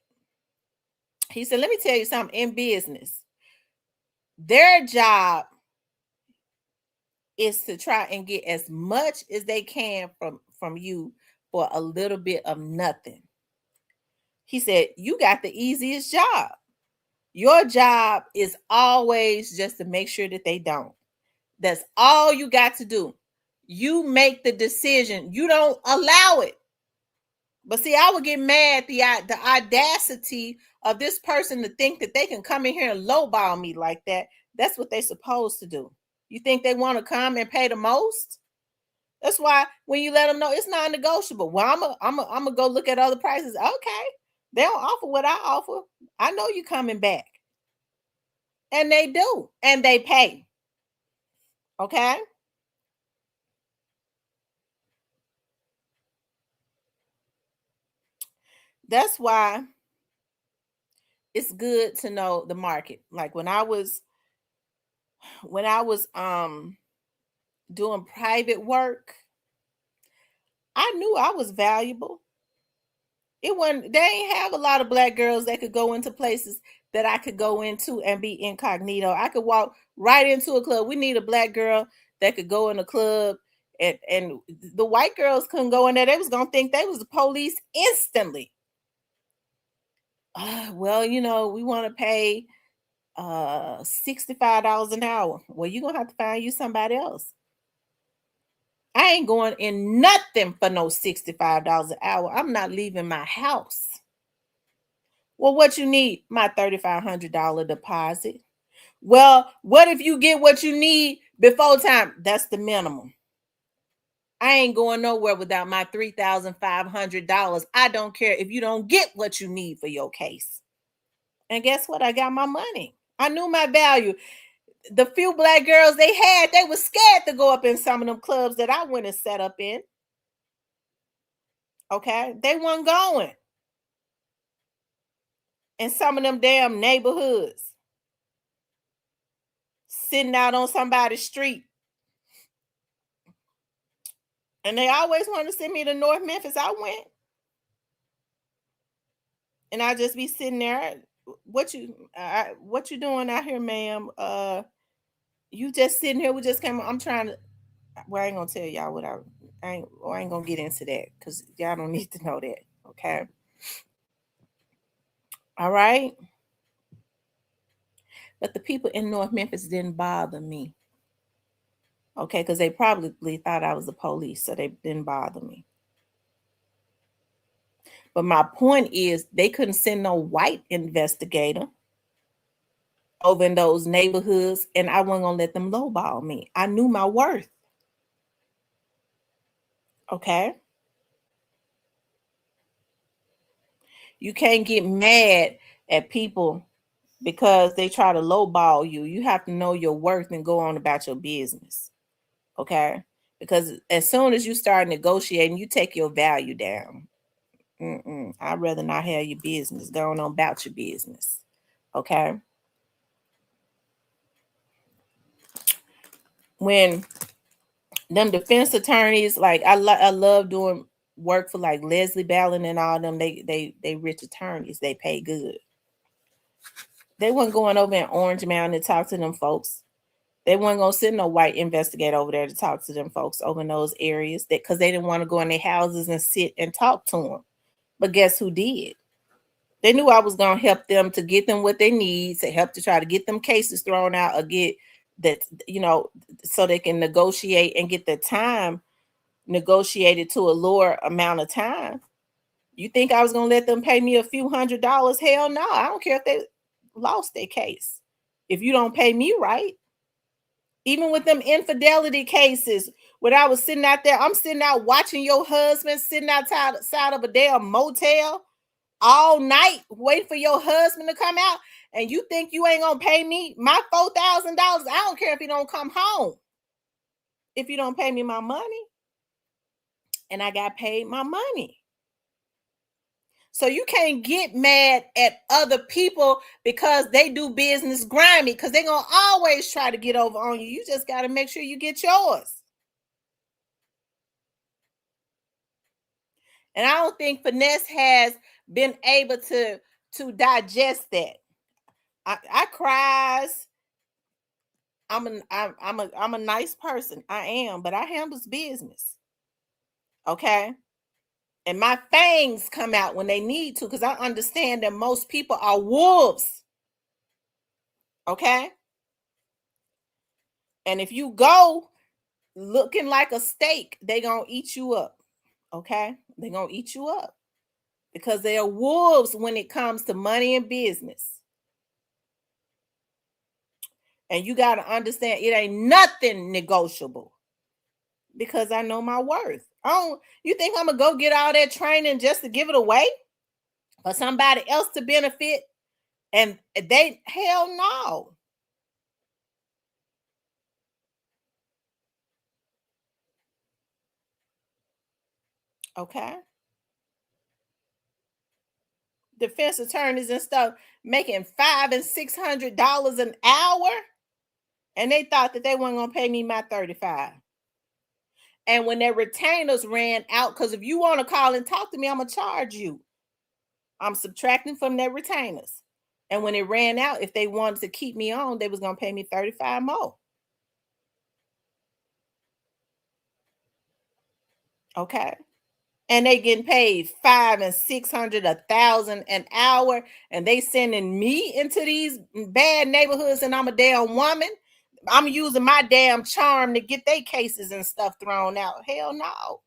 He said, let me tell you something. In business, their job is to try and get as much as they can from you for a little bit of nothing. He said, you got the easiest job. Your job is always just to make sure that they don't. That's all you got to do. You make the decision. You don't allow it. But see, I would get mad the audacity of this person to think that they can come in here and lowball me like that. That's what they're supposed to do. You think they want to come and pay the most? That's why when you let them know it's non-negotiable. Well, I'm gonna go look at other prices. Okay, they don't offer what I offer. I know you coming back, and they do, and they pay. Okay, that's why it's good to know the market. Like when I was doing private work, I knew I was valuable. It wasn't, they ain't have a lot of black girls that could go into places that I could go into and be incognito. I could walk right into a club. We need a black girl that could go in a club, and the white girls couldn't go in there. They was gonna think they was the police instantly. Well, we want to pay $65 an hour. Well, you're gonna have to find you somebody else. I ain't going in nothing for no $65 an hour. I'm not leaving my house. Well, what you need? My $3,500 deposit. Well, what if you get what you need before time? That's the minimum. I ain't going nowhere without my $3,500. I don't care if you don't get what you need for your case. And guess what? I got my money. I knew my value. The few black girls they were scared to go up in some of them clubs that I went and set up in. Okay, they weren't going in some of them damn neighborhoods, sitting out on somebody's street. And they always wanted to send me to North Memphis. I went. And I just be sitting there. What you doing out here, ma'am? You just sitting here. We just came. I'm trying to. Well, I ain't gonna tell y'all what I ain't gonna get into that because y'all don't need to know that. Okay. All right. But the people in North Memphis didn't bother me. Okay, because they probably thought I was the police, so they didn't bother me. But my point is, they couldn't send no white investigator over in those neighborhoods, and I wasn't gonna let them lowball me. I knew my worth. Okay, you can't get mad at people because they try to lowball you. You have to know your worth and go on about your business. Okay, because as soon as you start negotiating, you take your value down. I'd rather not have your business going on about your business. Okay. When them defense attorneys, like I love doing work for like Leslie Ballin and all them. They rich attorneys. They pay good. They weren't going over in Orange Mountain to talk to them folks. They weren't gonna send no white investigator over there to talk to them folks over in those areas because they didn't want to go in their houses and sit and talk to them. But guess who did? They knew I was gonna help them to get them what they need to help to try to get them cases thrown out or get that, so they can negotiate and get the time negotiated to a lower amount of time. You think I was gonna let them pay me a few $100s? Hell no. I don't care if they lost their case. If you don't pay me right, even with them infidelity cases, when I was sitting out there, I'm sitting out watching your husband sitting outside of a damn motel all night waiting for your husband to come out, and you think you ain't gonna pay me my $4,000? I don't care if he don't come home. If you don't pay me my money, and I got paid my money. So you can't get mad at other people because they do business grimy, because they're gonna always try to get over on you. You just got to make sure you get yours. And I don't think Finesse has been able to digest that. I cries. I'm a nice person. I am, but I handles business. Okay. And my fangs come out when they need to, because I understand that most people are wolves. Okay. And if you go looking like a steak, they gonna eat you up. Okay. They're gonna eat you up because they are wolves when it comes to money and business. And you got to understand it ain't nothing negotiable because I know my worth. You think I'm gonna go get all that training just to give it away for somebody else to benefit? And they, hell no. Okay. Defense attorneys and stuff making $500 and $600 an hour, and they thought that they weren't gonna pay me my 35. And when their retainers ran out, because if you want to call and talk to me, I'm gonna charge you. I'm subtracting from their retainers. And when it ran out, if they wanted to keep me on, they was gonna pay me 35 more. Okay. And they getting paid $500 and $600, $1,000 an hour, and they sending me into these bad neighborhoods, and I'm a damn woman. I'm using my damn charm to get their cases and stuff thrown out. Hell no.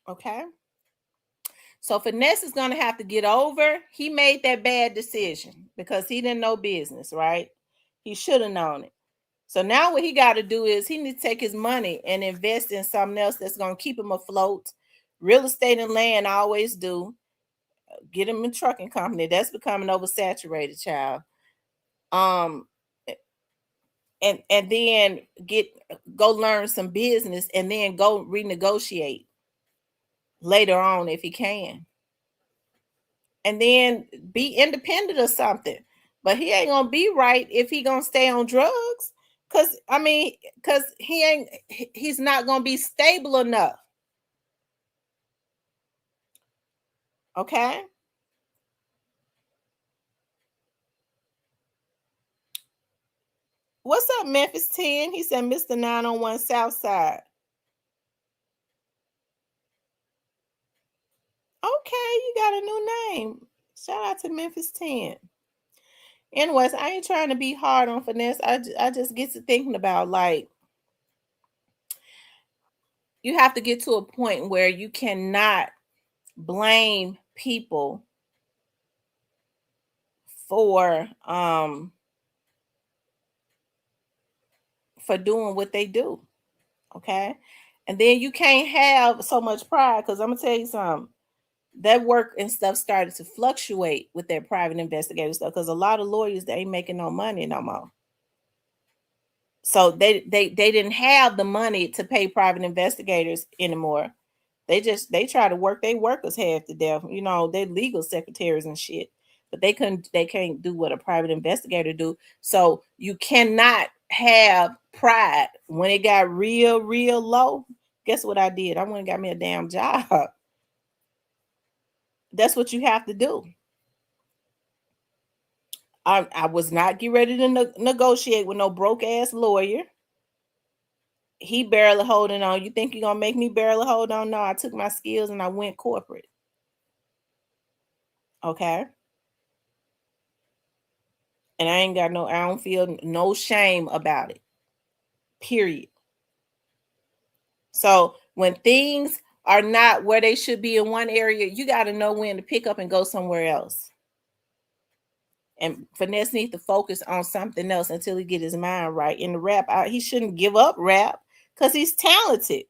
Okay. So Finesse is gonna have to get over. He made that bad decision because he didn't know business, right? He should have known it. So now what he got to do is he needs to take his money and invest in something else that's gonna keep him afloat. Real estate and land always do. Get him a trucking company. That's becoming oversaturated, child. Um, and then go learn some business and then go renegotiate later on if he can. And then be independent or something. But he ain't gonna be right if he gonna stay on drugs. Cause he's not gonna be stable enough. Okay. What's up, Memphis 10? He said Mr. 901 Southside. Okay, you got a new name. Shout out to Memphis 10. Anyways, I ain't trying to be hard on finesse. I just get to thinking about, like, you have to get to a point where you cannot blame people for doing what they do. Okay. And then you can't have so much pride, because I'm gonna tell you something. That work and stuff started to fluctuate with their private investigative stuff, because a lot of lawyers, they ain't making no money no more. So they didn't have the money to pay private investigators anymore. They try to work their workers half to death. They legal secretaries and shit, but they can't do what a private investigator do. So you cannot have pride. When it got real low, guess what I did? I went and got me a damn job. That's what you have to do. I was not getting ready to negotiate with no broke ass lawyer. He barely holding on. You think you're gonna make me barely hold on? No, I took my skills and I went corporate. Okay. And I don't feel no shame about it. Period. So when things are not where they should be in one area, you got to know when to pick up and go somewhere else. And Finesse needs to focus on something else until he get his mind right. In the rap, he shouldn't give up rap, because he's talented.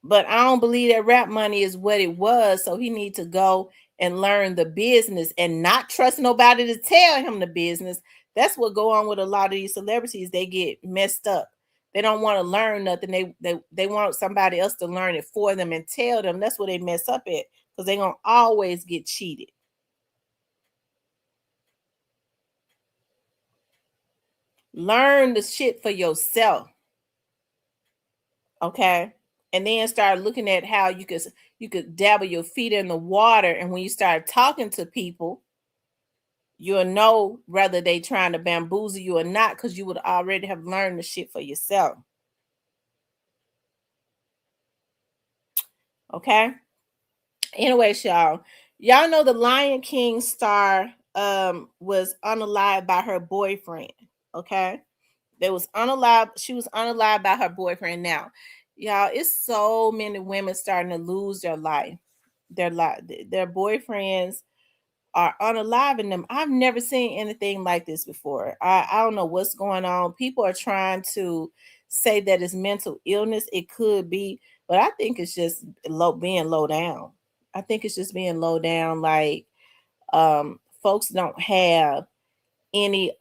But I don't believe that rap money is what it was. So he needs to go and learn the business and not trust nobody to tell him the business. That's what go on with a lot of these celebrities. They get messed up. They don't want to learn nothing. They want somebody else to learn it for them and tell them. That's where they mess up at, because they're gonna always get cheated. Learn the shit for yourself. Okay. And then start looking at how you could dabble your feet in the water. And when you start talking to people, you'll know whether they trying to bamboozle you or not, because you would already have learned the shit for yourself. Okay. Anyways, y'all know the Lion King star was unalived by her boyfriend. Okay. She was unalived by her boyfriend. Now, y'all, it's so many women starting to lose their life. Their boyfriends are unaliving them. I've never seen anything like this before. I don't know what's going on. People are trying to say that it's mental illness. It could be, but I think it's just being low down. I think it's just being low down. Like, folks don't have any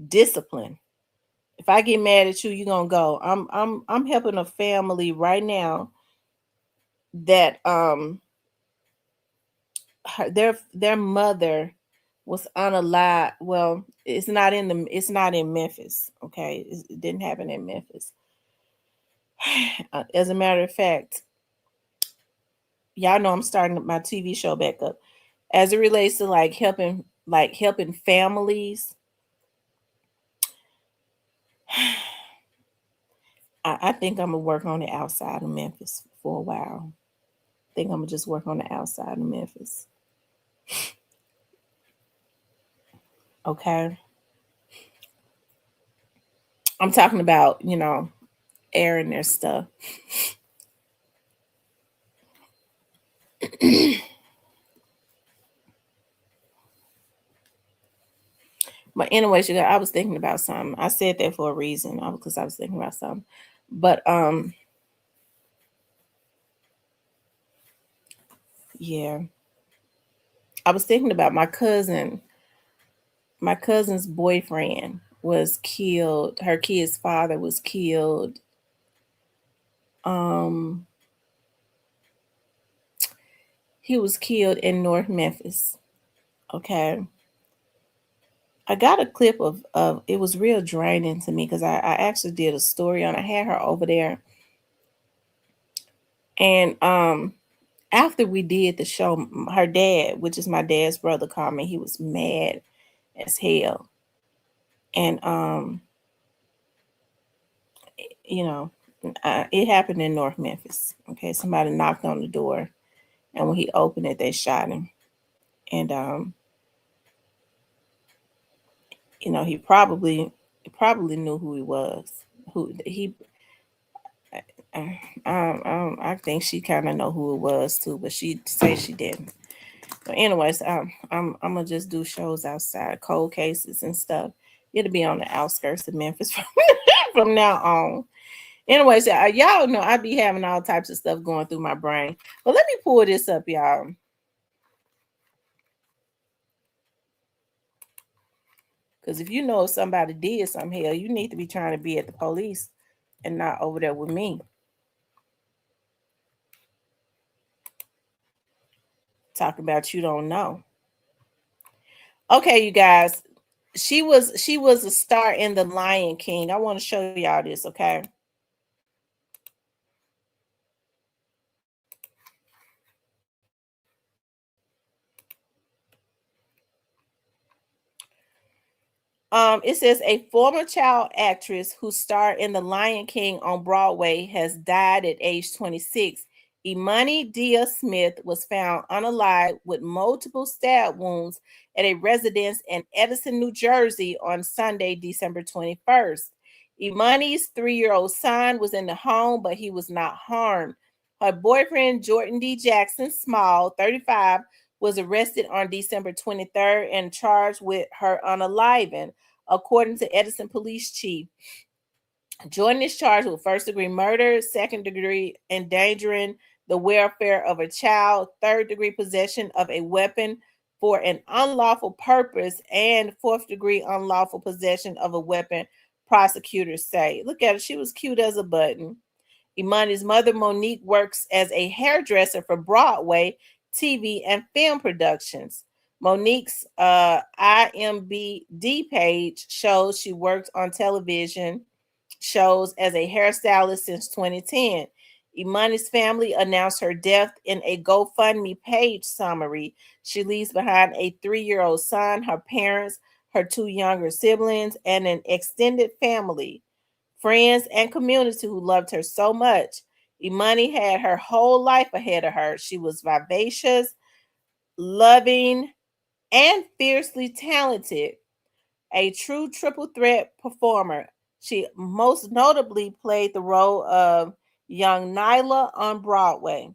discipline. If I get mad at you, you're gonna go. I'm helping a family right now that their mother was unalive. Well, it's not in Memphis. Okay, it didn't happen in Memphis. As a matter of fact, y'all know I'm starting my TV show back up. As it relates to helping families, I think I'm gonna work on the outside of Memphis for a while. I think I'm gonna just work on the outside of Memphis. Okay, I'm talking about airing their stuff. But anyways, I was thinking about something. I said that for a reason, because I was thinking about something. But yeah, I was thinking about my cousin. My cousin's boyfriend was killed. Her kid's father was killed. Um, he was killed in North Memphis. Okay. I got a clip of it was real draining to me because I actually did a story on. I had her over there, and after we did the show, her dad, which is my dad's brother, called me. He was mad as hell, and you know, it happened in North Memphis. Okay, somebody knocked on the door, and when he opened it, they shot him, and he probably knew who he was. Who he I think she kind of know who it was too, but she say she didn't. But anyways, I'm gonna just do shows outside, cold cases and stuff. It'll be on the outskirts of Memphis from now on. Anyways, y'all know I be having all types of stuff going through my brain. But let me pull this up, y'all. Because if you know somebody did some hell, you need to be trying to be at the police and not over there with me talking about you don't know. Okay, you guys. She was a star in The Lion King. I want to show y'all this, okay? It says a former child actress who starred in The Lion King on Broadway has died at age 26. Imani Dia Smith was found unalive with multiple stab wounds at a residence in Edison, New Jersey on Sunday, December 21st. Imani's 3-year-old son was in the home, but he was not harmed. Her boyfriend, Jordan D. Jackson Small, 35, was arrested on December 23rd and charged with her unaliving, according to Edison Police Chief. Jordan is charged with first-degree murder, second-degree endangering the welfare of a child, third-degree possession of a weapon for an unlawful purpose, and fourth-degree unlawful possession of a weapon, prosecutors say. Look at her. She was cute as a button. Imani's mother, Monique, works as a hairdresser for Broadway, TV, and film productions. Monique's IMBD page shows she worked on television shows as a hairstylist since 2010. Imani's family announced her death in a GoFundMe page summary. She leaves behind a 3-year-old son, her parents, her 2 younger siblings, and an extended family, friends, and community who loved her so much. Imani had her whole life ahead of her. She was vivacious, loving, and fiercely talented, a true triple threat performer. She most notably played the role of young Nyla on Broadway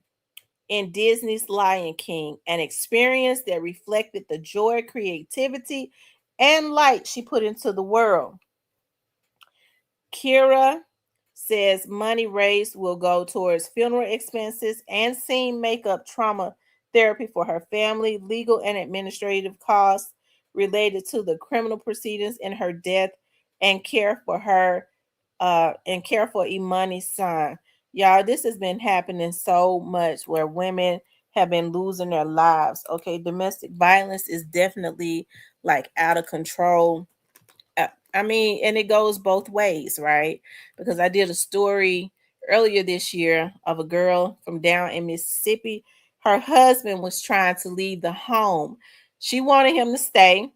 in Disney's Lion King, an experience that reflected the joy, creativity, and light she put into the world. Kira says money raised will go towards funeral expenses and scene makeup trauma therapy for her family, legal and administrative costs related to the criminal proceedings in her death, and care for Imani's son. Y'all, this has been happening so much where women have been losing their lives. Okay, domestic violence is definitely like out of control. I mean, and it goes both ways, right? Because I did a story earlier this year of a girl from down in Mississippi. Her husband was trying to leave the home. She wanted him to stay.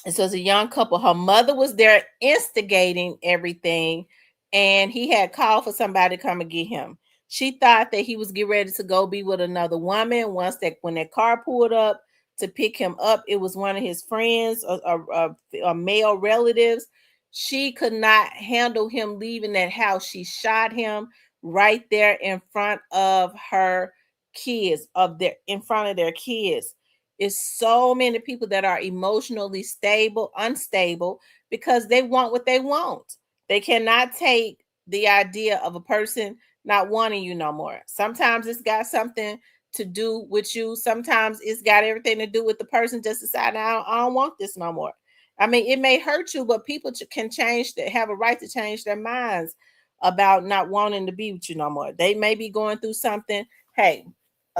And so, as a young couple, her mother was there instigating everything, and he had called for somebody to come and get him. She thought that he was getting ready to go be with another woman. Once that, when that car pulled up to pick him up, it was one of his friends or male relatives. She could not handle him leaving that house. She shot him right there in front of her kids, in front of their kids. Is so many people that are emotionally unstable because they want what they want. They cannot take the idea of a person not wanting you no more. Sometimes it's got something to do with you. Sometimes it's got everything to do with the person just deciding, I don't want this no more. I mean, it may hurt you, but people can have a right to change their minds about not wanting to be with you no more. They may be going through something. Hey,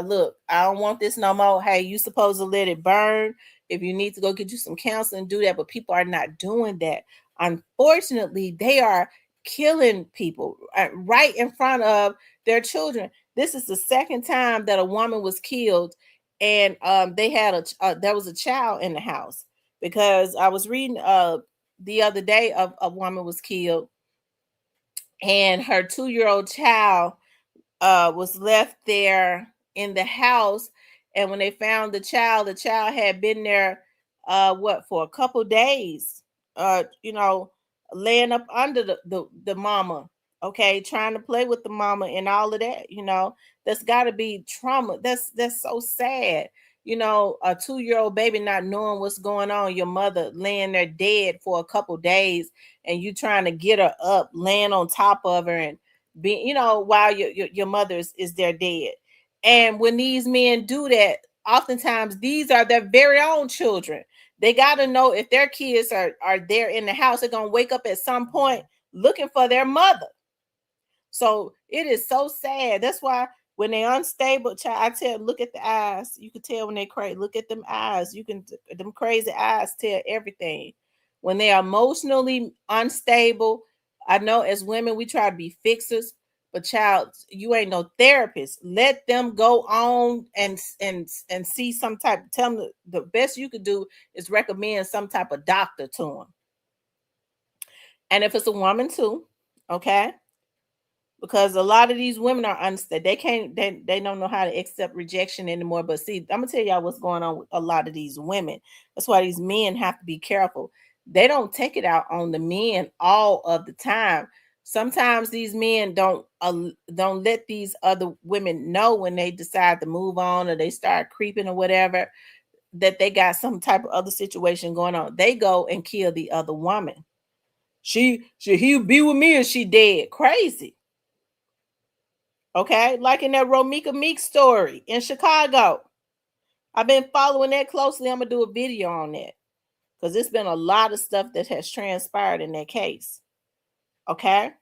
look, I don't want this no more. Hey, you supposed to let it burn. If you need to go get you some counseling, do that. But people are not doing that. Unfortunately, they are killing people right in front of their children. This is the second time that a woman was killed, and they had there was a child in the house, because I was reading the other day of a woman was killed, and her 2-year-old child was left there in the house. And when they found the child had been there what, for a couple days, you know, laying up under the mama, okay, trying to play with the mama and all of that. That's got to be trauma. That's so sad. A 2-year-old baby not knowing what's going on, your mother laying there dead for a couple days, and you trying to get her up, laying on top of her, and while your mother is there dead. And when these men do that, oftentimes these are their very own children. They got to know if their kids are there in the house, they're going to wake up at some point looking for their mother. So it is so sad. That's why when they're unstable, child, I tell them, look at the eyes. You can tell when they're crazy. Look at them eyes. Them crazy eyes tell everything. When they are emotionally unstable, I know as women we try to be fixers, but child, you ain't no therapist. Let them go on and see some type. Tell them the best you could do is recommend some type of doctor to them. And if it's a woman too, okay, because a lot of these women are unstable. They don't know how to accept rejection anymore. But see, I'm gonna tell y'all what's going on with a lot of these women. That's why these men have to be careful. They don't take it out on the men all of the time. Sometimes these men don't let these other women know when they decide to move on, or they start creeping or whatever, that they got some type of other situation going on. They go and kill the other woman. He'll be with me and she dead. Crazy. Okay, like in that Romika Meek story in Chicago. I've been following that closely. I'm gonna do a video on that because it's been a lot of stuff that has transpired in that case. Okay.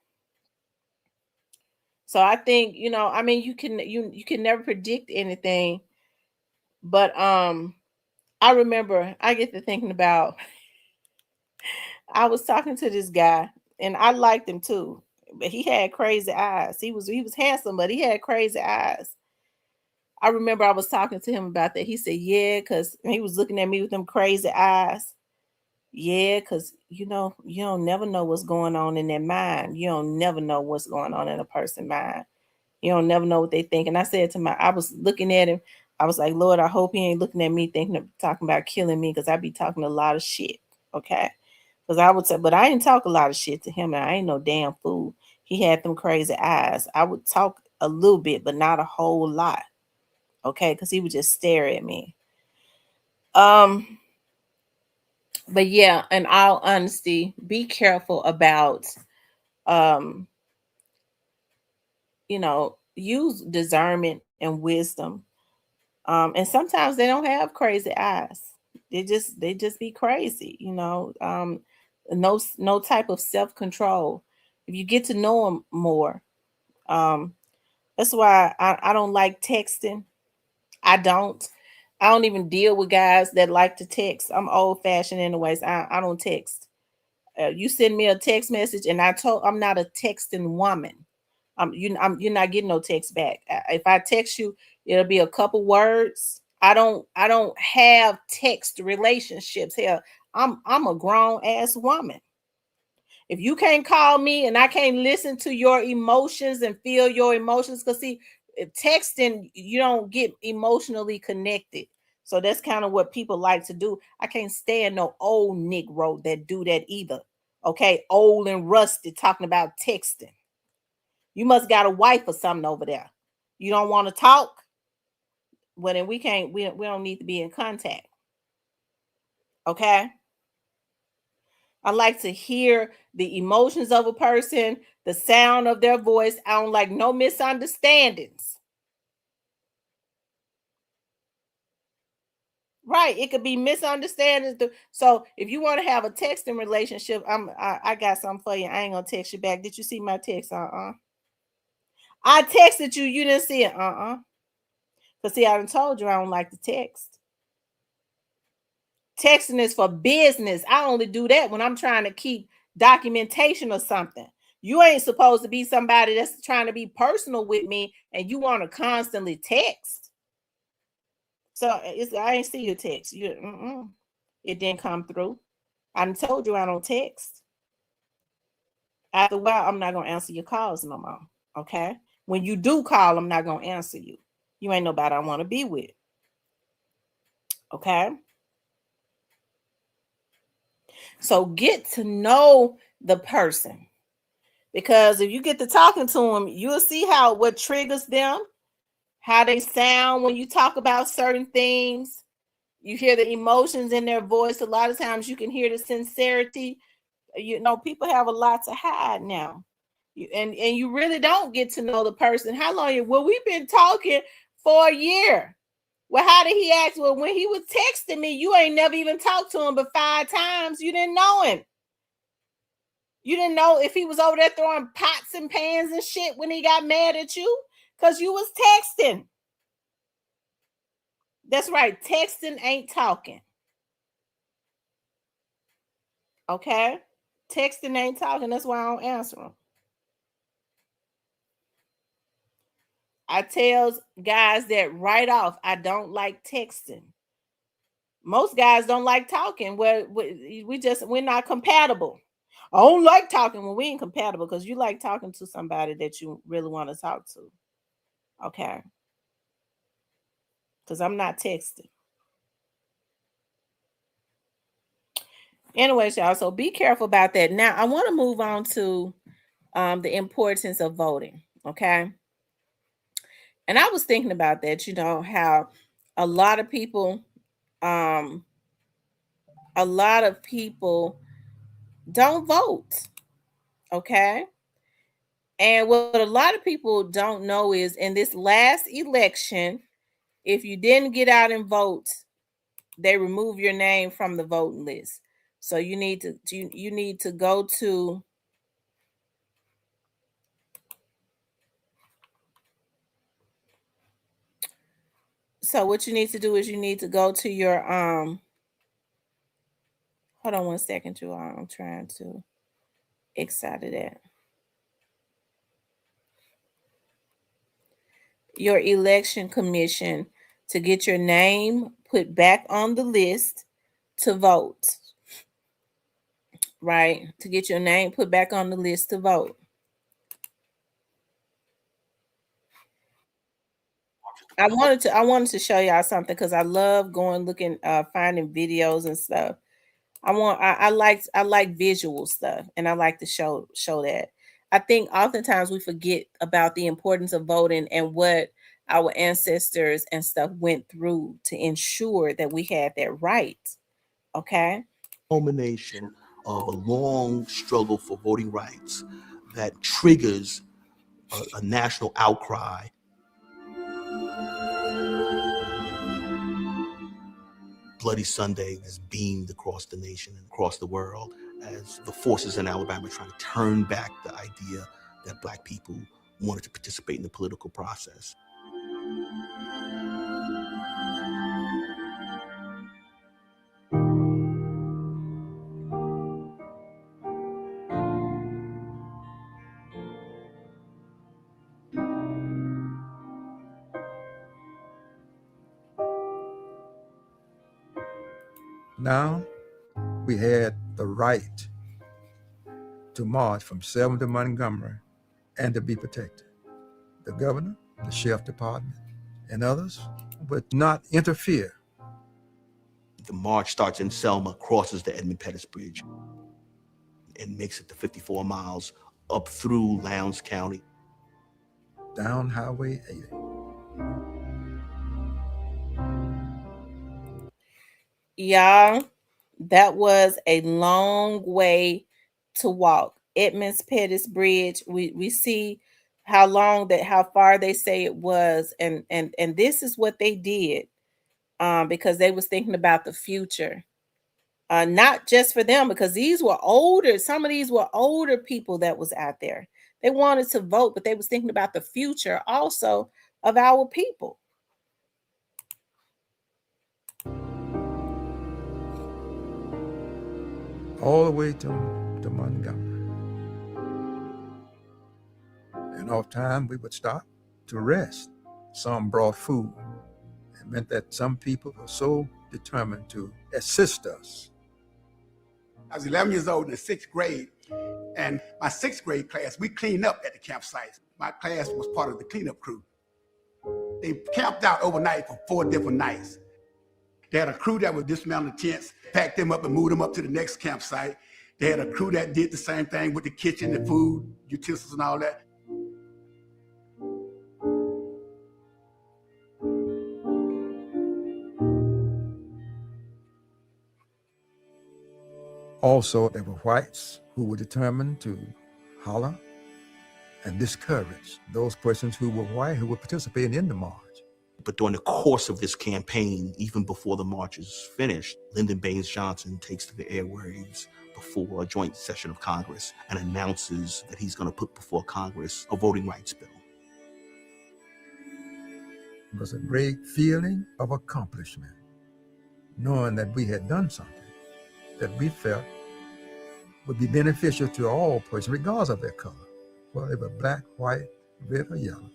So I think, I mean, you can never predict anything, but I remember I get to thinking about I was talking to this guy and I liked him too, but he had crazy eyes. He was handsome, but he had crazy eyes. I remember I was talking to him about that. He said, yeah, because he was looking at me with them crazy eyes. Yeah, because you don't never know what's going on in their mind. You don't never know what's going on in a person's mind. You don't never know what they think. And I was looking at him. I was like, Lord, I hope he ain't looking at me thinking of talking about killing me, because I be talking a lot of shit. Okay. Because I would say, but I didn't talk a lot of shit to him, and I ain't no damn fool. He had them crazy eyes. I would talk a little bit, but not a whole lot. Okay, because he would just stare at me. Um, but yeah, in all honesty, be careful about um, use discernment and wisdom. And sometimes they don't have crazy eyes. They just be crazy, no type of self-control. If you get to know them more, um, that's why I don't like texting. I don't. I don't even deal with guys that like to text. I'm old fashioned anyways. I don't text. You send me a text message, and I'm not a texting woman. You're not getting no text back. If I text you, it'll be a couple words. I don't have text relationships. Hell, I'm a grown ass woman. If you can't call me and I can't listen to your emotions and feel your emotions, because see, texting, you don't get emotionally connected. So that's kind of what people like to do. I can't stand no old Negro that do that either. Okay, old and rusty talking about texting. You must got a wife or something over there. You don't want to talk? Well, then we can't. We don't need to be in contact. Okay. I like to hear the emotions of a person, the sound of their voice. I don't like no misunderstandings. Right. It could be misunderstandings. So if you want to have a texting relationship, I got something for you. I ain't gonna text you back. Did you see my text? I texted you. You didn't see it. Because see, I done told you I don't like to text. Texting is for business. I only do that when I'm trying to keep documentation or something. You ain't supposed to be somebody that's trying to be personal with me and you want to constantly text. So I ain't see your text. It didn't come through. I told you I don't text. After a while, I'm not gonna answer your calls no more. Okay. When you do call, I'm not gonna answer you. You ain't nobody I want to be with. Okay. So get to know the person. Because if you get to talking to them, you'll see what triggers them, how they sound when you talk about certain things. You hear the emotions in their voice. A lot of times you can hear the sincerity. People have a lot to hide now. And you really don't get to know the person. How long? Well, we've been talking for a year. Well, how did he ask? Well, when he was texting me, you ain't never even talked to him but 5 times. You didn't know him. You didn't know if he was over there throwing pots and pans and shit when he got mad at you because you was texting. That's right. Texting ain't talking. Okay? Texting ain't talking. That's why I don't answer them. I tell guys that right off, I don't like texting. Most guys don't like talking. We're not compatible. I don't like talking when we ain't compatible because you like talking to somebody that you really want to talk to. Okay? Because I'm not texting. Anyways, y'all, so be careful about that. Now, I want to move on to the importance of voting. Okay? And I was thinking about that, how a lot of people don't vote. Okay? And what a lot of people don't know is in this last election, if you didn't get out and vote, they remove your name from the voting list. So you need to go to So what you need to do is you need to go to your hold on one second, you all. I'm trying to exit that. Your election commission to get your name put back on the list to vote. Right? To get your name put back on the list to vote. I wanted to show y'all something because I love looking finding videos and stuff. I like visual stuff and I like to show that. I think oftentimes we forget about the importance of voting and what our ancestors and stuff went through to ensure that we had that right. Okay? Culmination of a long struggle for voting rights that triggers a national outcry. Bloody Sunday is beamed across the nation and across the world as the forces in Alabama trying to turn back the idea that Black people wanted to participate in the political process. Now we had the right to march from Selma to Montgomery and to be protected. The governor, the sheriff department, and others would not interfere. The march starts in Selma, crosses the Edmund Pettus Bridge, and makes it the 54 miles up through Lowndes County. Down Highway 80. Y'all, that was a long way to walk. Edmund Pettus Bridge. We see how far they say it was, and this is what they did, because they was thinking about the future, not just for them, because these were older. Some of these were older people that was out there. They wanted to vote, but they was thinking about the future also of our people. all the way to Montgomery. And off time, we would stop to rest. Some brought food. It meant that some people were so determined to assist us. I was 11 years old in the sixth grade, and my sixth grade class, we cleaned up at the campsite. My class was part of the cleanup crew. They camped out overnight for 4 different nights. They had a crew that would dismantle the tents, pack them up and move them up to the next campsite. They had a crew that did the same thing with the kitchen, the food, utensils and all that. Also, there were whites who were determined to holler and discourage those persons who were white who were participating in the march. But during the course of this campaign, even before the march is finished, Lyndon Baines Johnson takes to the airwaves before a joint session of Congress and announces that he's going to put before Congress a voting rights bill. It was a great feeling of accomplishment, knowing that we had done something that we felt would be beneficial to all persons, regardless of their color, whether they were black, white, red, or yellow.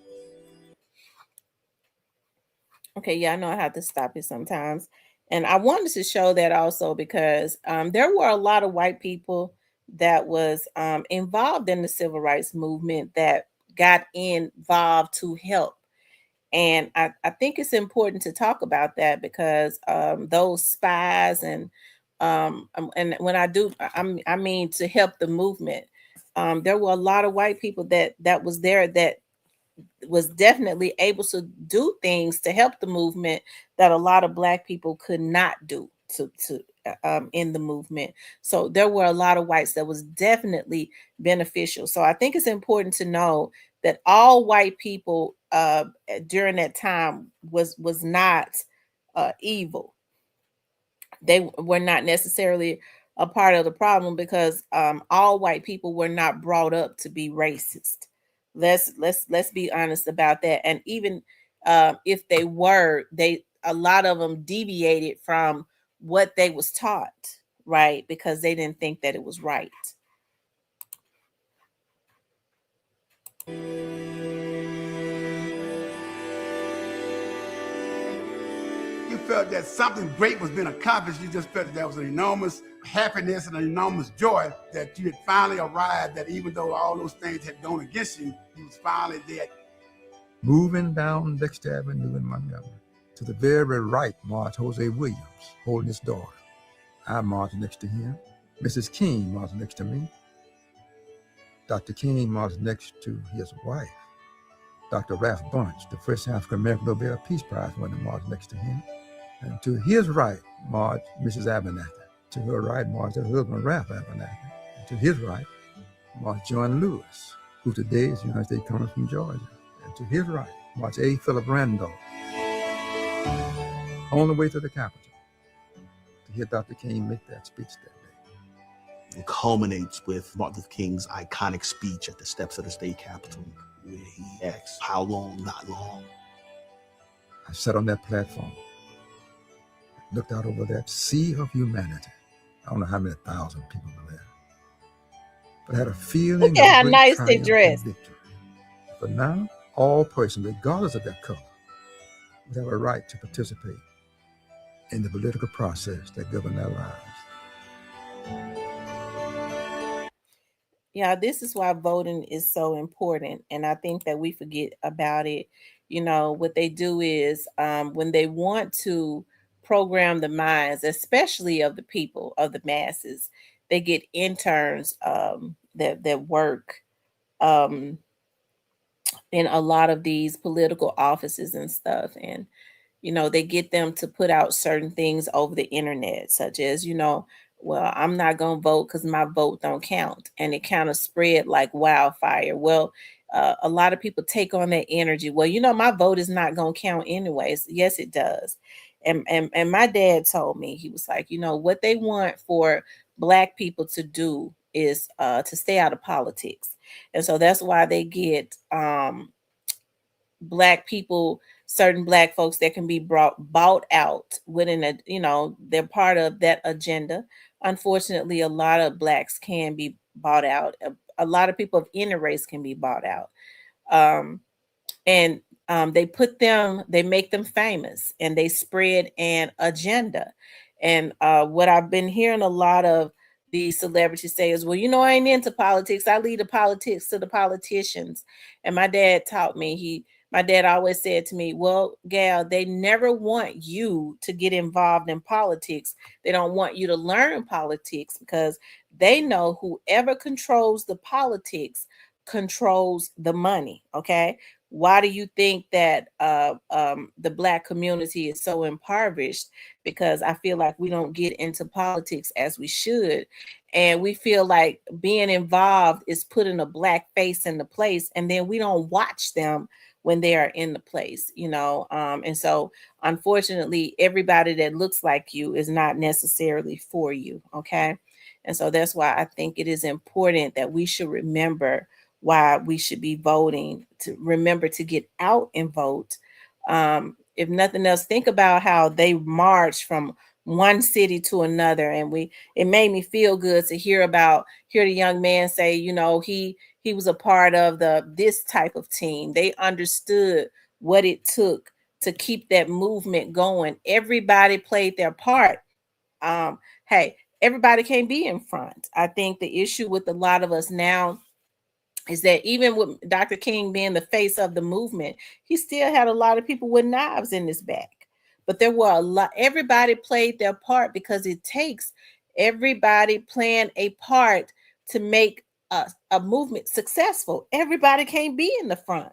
Okay, yeah, I know I have to stop it sometimes. And I wanted to show that also because there were a lot of white people that was involved in the civil rights movement that got involved to help. And I think it's important to talk about that because those spies and when I mean to help the movement. There were a lot of white people that was there that was definitely able to do things to help the movement that a lot of black people could not do to in the movement. So there were a lot of whites that was definitely beneficial. So I think it's important to know that all white people during that time was not evil. They were not necessarily a part of the problem because all white people were not brought up to be racist. Let's be honest about that. And even if they were, they a lot of them deviated from what they was taught, right? Because they didn't think that it was right. You felt that something great was being accomplished. You just felt that there was an enormous happiness and an enormous joy that you had finally arrived, that even though all those things had gone against you, you was finally there. Moving down Dexter Avenue in Montgomery, to the very right marched Jose Williams, holding his daughter. I marched next to him. Mrs. King marched next to me. Dr. King marched next to his wife. Dr. Ralph Bunch, the first African-American Nobel Peace Prize winner, marched next to him. And to his right marched Mrs. Abernathy. To her right marched her husband, Ralph Abernathy. And to his right marched John Lewis, who today is United States Congressman from Georgia. And to his right marched A. Philip Randolph, on the way to the Capitol to hear Dr. King make that speech that day. It culminates with Martin Luther King's iconic speech at the steps of the state capitol, where he asks, "How long, not long?" I sat on that platform, looked out over that sea of humanity. I don't know how many thousand people were there, but I had a feeling Look at how of great nice they triumph and dressed. victory. But now, all persons, regardless of their color, would have a right to participate in the political process that govern their lives. Yeah, this is why voting is so important. And I think that we forget about it. You know, what they do is when they want to program the minds, especially of the people, of the masses, they get interns that work um, in a lot of these political offices and stuff. And they get them to put out certain things over the internet, such as, well, I'm not going to vote because my vote don't count. And it kind of spread like wildfire. Well, a lot of people take on that energy. Well, my vote is not going to count anyways. Yes, it does. And my dad told me, he was like, what they want for black people to do is to stay out of politics. And so that's why they get Black people, certain Black folks that can be bought out within a, they're part of that agenda. Unfortunately, a lot of Blacks can be bought out. A lot of people of any race can be bought out. Um, and they make them famous, and they spread an agenda. And what I've been hearing a lot of the celebrities say is, well, I ain't into politics. I leave the politics to the politicians. And my dad always said to me, well, Gal, they never want you to get involved in politics. They don't want you to learn politics, because they know whoever controls the politics controls the money. Okay. Why do you think that the Black community is so impoverished? Because I feel like we don't get into politics as we should. And we feel like being involved is putting a Black face in the place, and then we don't watch them when they are in the place, and so unfortunately, everybody that looks like you is not necessarily for you. Okay. And so that's why I think it is important that we should remember why we should be voting, to remember to get out and vote. If nothing else, think about how they march from one city to another. And it made me feel good to hear the young man say, he was a part of this type of team. They understood what it took to keep that movement going. Everybody played their part. Hey, everybody can't be in front. I think the issue with a lot of us now is that even with Dr. King being the face of the movement, he still had a lot of people with knives in his back. But there were everybody played their part, because it takes everybody playing a part to make a movement successful. Everybody can't be in the front.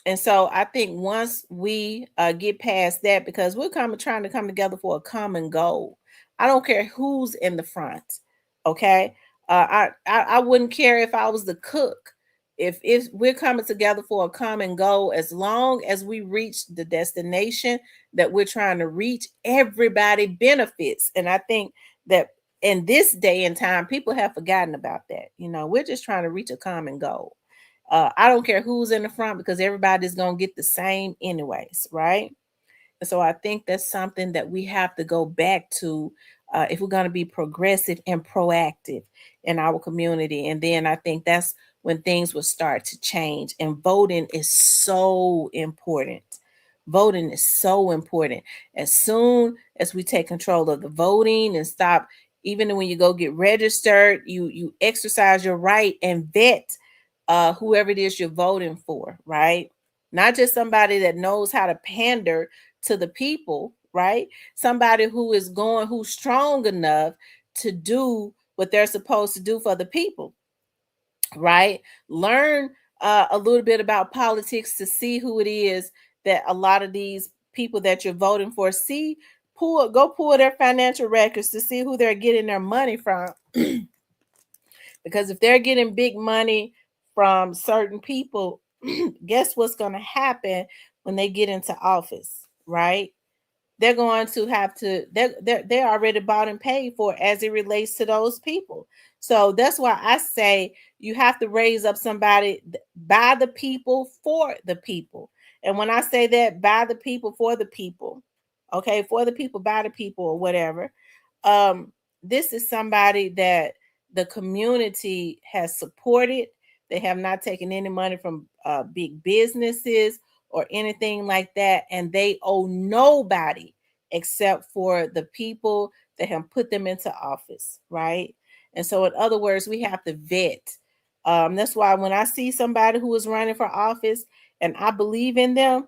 And so I think once we get past that, because we're trying to come together for a common goal. I don't care who's in the front. Okay. I wouldn't care if I was the cook. If we're coming together for a common goal, as long as we reach the destination that we're trying to reach, everybody benefits. And I think that in this day and time, people have forgotten about that. We're just trying to reach a common goal. I don't care who's in the front, because everybody's going to get the same anyways, right? And so I think that's something that we have to go back to if we're going to be progressive and proactive in our community. And then I think that's when things will start to change. And voting is so important. Voting is so important. As soon as we take control of the voting and stop, even when you go get registered, you exercise your right and vet whoever it is you're voting for, right? Not just somebody that knows how to pander to the people, right? Somebody who's strong enough to do what they're supposed to do for the people, right? Learn a little bit about politics to see who it is that a lot of these people that you're voting for go pull their financial records to see who they're getting their money from. Because if they're getting big money from certain people, guess what's going to happen when they get into office, right? They're going to have to, they're already bought and paid for as it relates to those people. So that's why I say you have to raise up somebody by the people, for the people. And when I say that, by the people, for the people, okay, for the people, by the people, or whatever, this is somebody that the community has supported. They have not taken any money from big businesses or anything like that, and they owe nobody except for the people that have put them into office, right? And so, in other words, we have to vet. That's why when I see somebody who is running for office and I believe in them,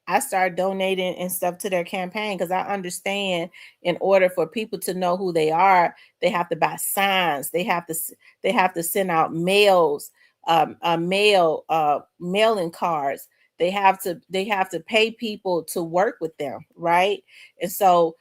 I start donating and stuff to their campaign, because I understand in order for people to know who they are, they have to buy signs. They have to send out mails, mailing cards. They have to pay people to work with them, right? And so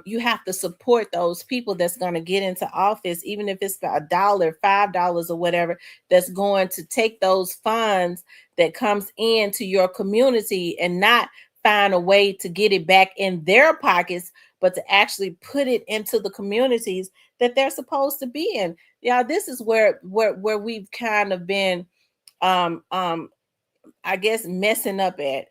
you have to support those people that's going to get into office, even if it's $1, $5, or whatever, that's going to take those funds that comes into your community and not find a way to get it back in their pockets, but to actually put it into the communities that they're supposed to be in. Yeah, this is where we've kind of been I guess, messing up at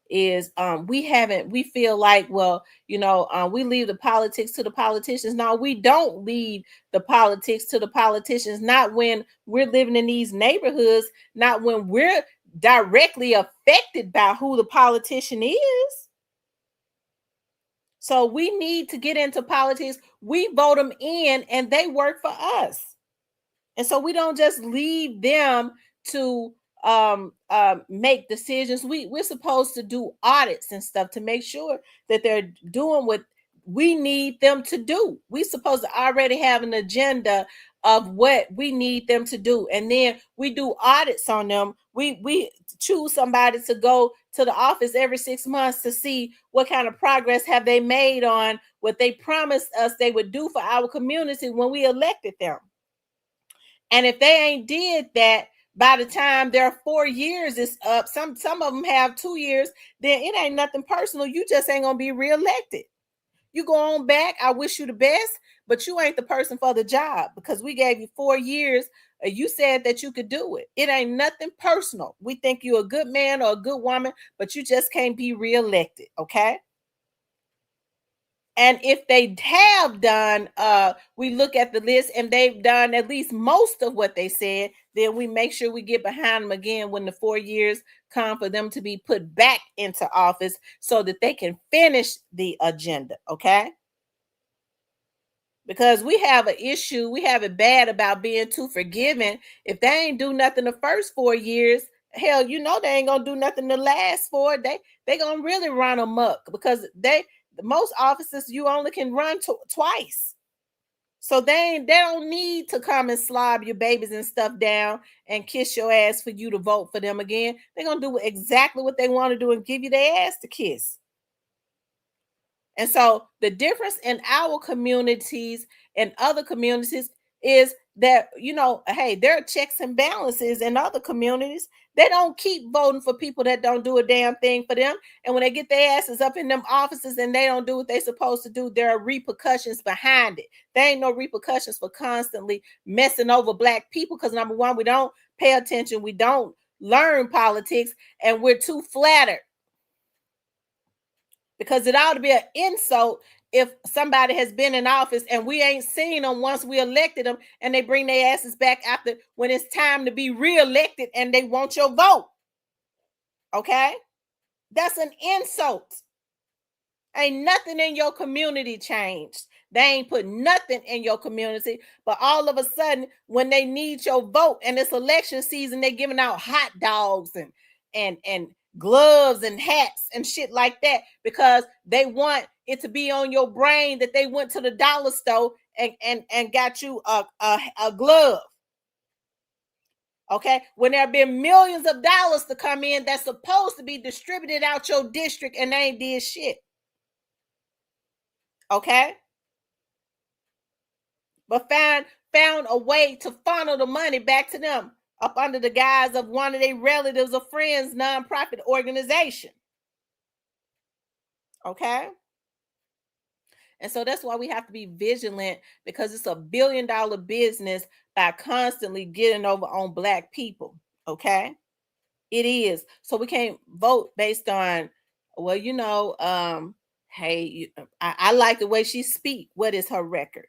is we feel like, well, we leave the politics to the politicians. No, we don't leave the politics to the politicians, not when we're living in these neighborhoods, not when we're directly affected by who the politician is. So we need to get into politics. We vote them in and they work for us. And so we don't just leave them to make decisions. We're supposed to do audits and stuff to make sure that they're doing what we need them to do. We're supposed to already have an agenda of what we need them to do, and then we do audits on them. We choose somebody to go to the office every 6 months to see what kind of progress have they made on what they promised us they would do for our community when we elected them. And if they ain't did that by the time their 4 years is up, some of them have 2 years, then it ain't nothing personal. You just ain't gonna be reelected. You go on back. I wish you the best, but you ain't the person for the job because we gave you 4 years. You said that you could do it. It ain't nothing personal. We think you're a good man or a good woman, but you just can't be reelected. Okay. And if they have done, we look at the list and they've done at least most of what they said, then we make sure we get behind them again when the 4 years come for them to be put back into office so that they can finish the agenda. Okay. Because we have an issue, we have it bad about being too forgiving. If they ain't do nothing the first 4 years, hell, they ain't gonna do nothing the last 4. They gonna really run amok because most offices you only can run twice. So they don't need to come and slob your babies and stuff down and kiss your ass for you to vote for them again. They're gonna do exactly what they want to do and give you their ass to kiss. And so the difference in our communities and other communities is that, hey, there are checks and balances in other communities. They don't keep voting for people that don't do a damn thing for them. And when they get their asses up in them offices and they don't do what they're supposed to do, there are repercussions behind it. There ain't no repercussions for constantly messing over Black people because, number one, we don't pay attention. We don't learn politics and we're too flattered. Because it ought to be an insult if somebody has been in office and we ain't seen them once we elected them and they bring their asses back after when it's time to be reelected and they want your vote. Okay? That's an insult. Ain't nothing in your community changed. They ain't put nothing in your community, but all of a sudden, when they need your vote and it's election season, they're giving out hot dogs and gloves and hats and shit like that because they want it to be on your brain that they went to the dollar store and got you a glove. Okay, when there have been millions of dollars to come in that's supposed to be distributed out your district and they ain't did shit. Okay, but found a way to funnel the money back to them up under the guise of one of their relatives or friends nonprofit organization. Okay, and so that's why we have to be vigilant because it's $1 billion business by constantly getting over on Black people. Okay, it is. So we can't vote based on, well, hey, I like the way she speak. What is her record?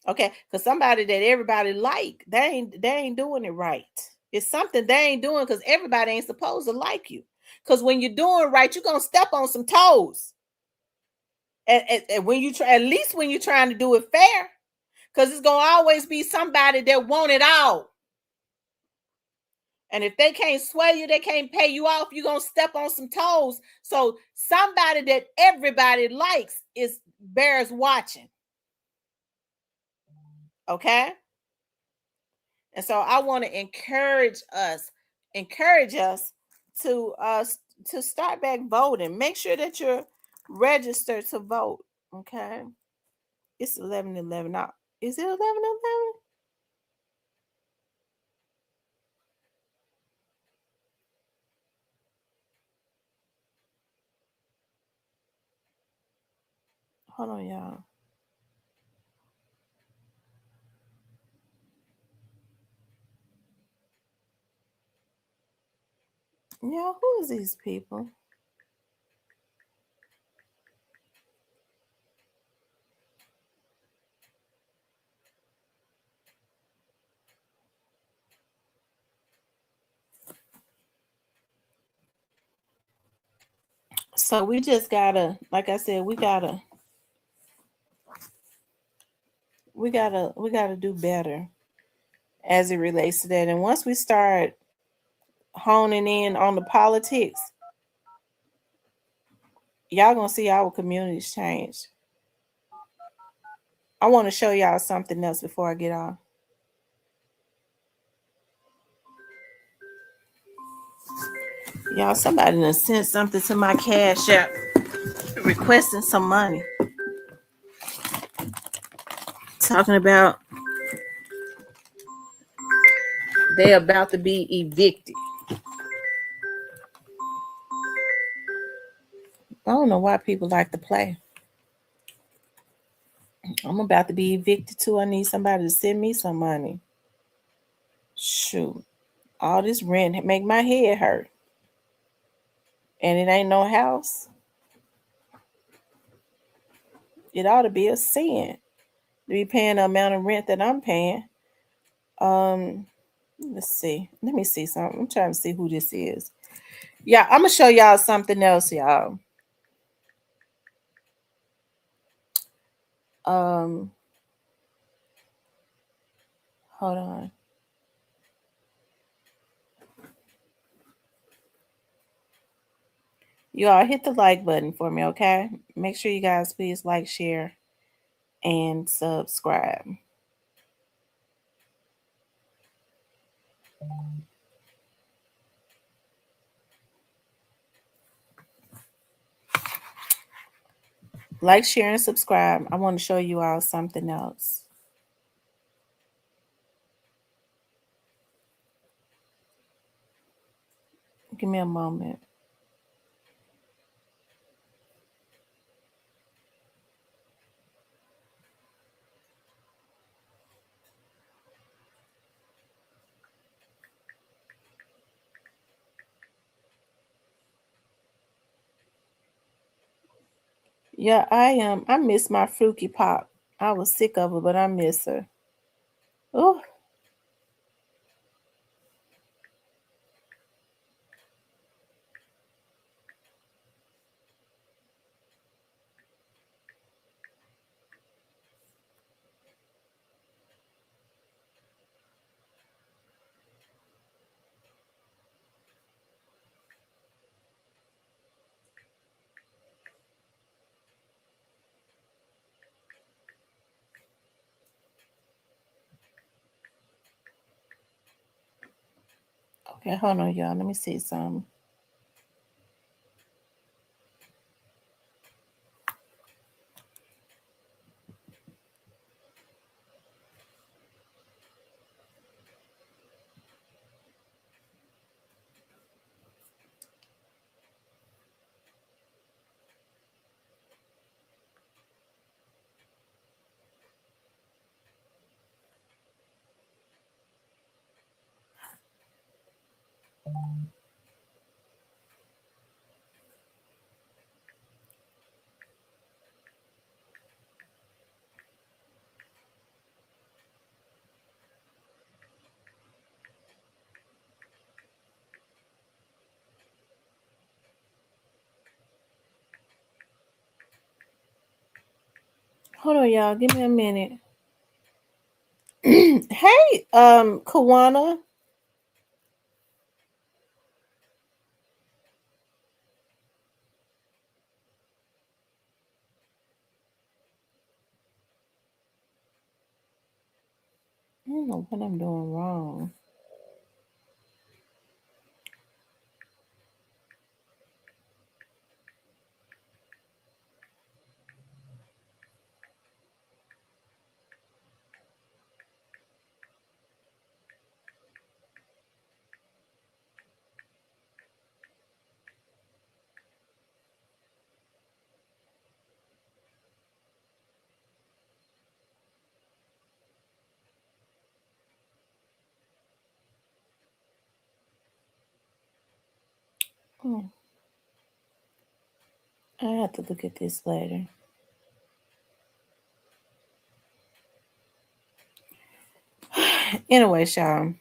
Okay, because somebody that everybody like, they ain't doing it right. It's something they ain't doing because everybody ain't supposed to like you. Because when you're doing right, you're gonna step on some toes. And when you try, at least when you're trying to do it fair, because it's gonna always be somebody that want it all. And if they can't sway you, they can't pay you off, you're gonna step on some toes. So somebody that everybody likes bears watching. Okay. And so I want to encourage us to start back voting. Make sure that you're registered to vote. Okay. It's 11:11 now. Is it 11:11? Hold on, y'all. Yeah, who is these people? So we just gotta, like I said, we gotta do better as it relates to that. And once we start honing in on the politics, y'all gonna see our communities change. I want to show y'all something else before I get off. Y'all, somebody done sent something to my cash app requesting some money. Talking about they about to be evicted. I don't know why people like to play. I'm about to be evicted too. I need somebody to send me some money. Shoot. All this rent make my head hurt. And it ain't no house. It ought to be a sin to be paying the amount of rent that I'm paying. Let's see. Let me see something. I'm trying to see who this is. Yeah, I'm gonna show y'all something else, y'all. Um, hold on. You all hit the like button for me, okay? Make sure you guys please like, share, and subscribe. Like, share, and subscribe. I want to show you all something else. Give me a moment. Yeah, I am. I miss my Fruity Pop. I was sick of her, but I miss her. Oh, okay. Hold on, y'all. Let me see something. Hold on, y'all. Give me a minute. Hey, Kawana. I don't know what I'm doing wrong. I have to look at this later. Anyway, y'all.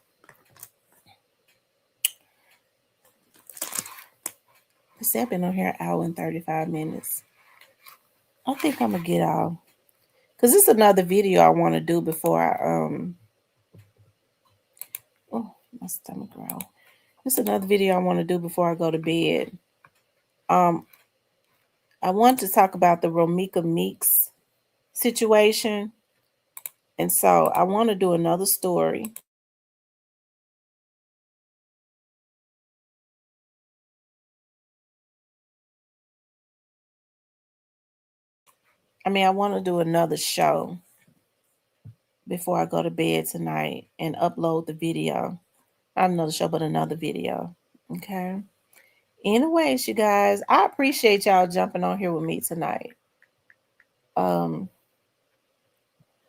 I've been on here an hour and 35 minutes. I think I'm gonna get off. Cause it's another video I want to do before I oh, my stomach growled. It's another video I want to do before I go to bed. I want to talk about the Romika Meeks situation. And so I want to do another story. I want to do another show before I go to bed tonight and upload the video. Not another show, but another video. Okay. Anyways, you guys, I appreciate y'all jumping on here with me tonight. I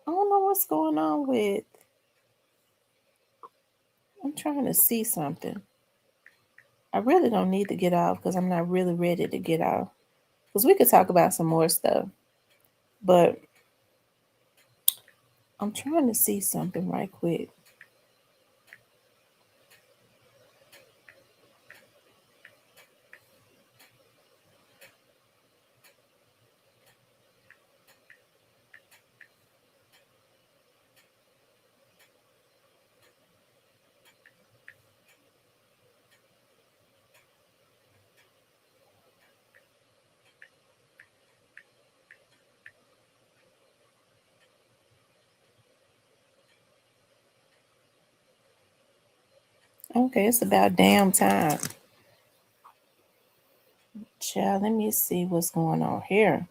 don't know what's going on with. I'm trying to see something. I really don't need to get off because I'm not really ready to get off. Because we could talk about some more stuff. But I'm trying to see something right quick. Okay, it's about damn time. Child, let me see what's going on here.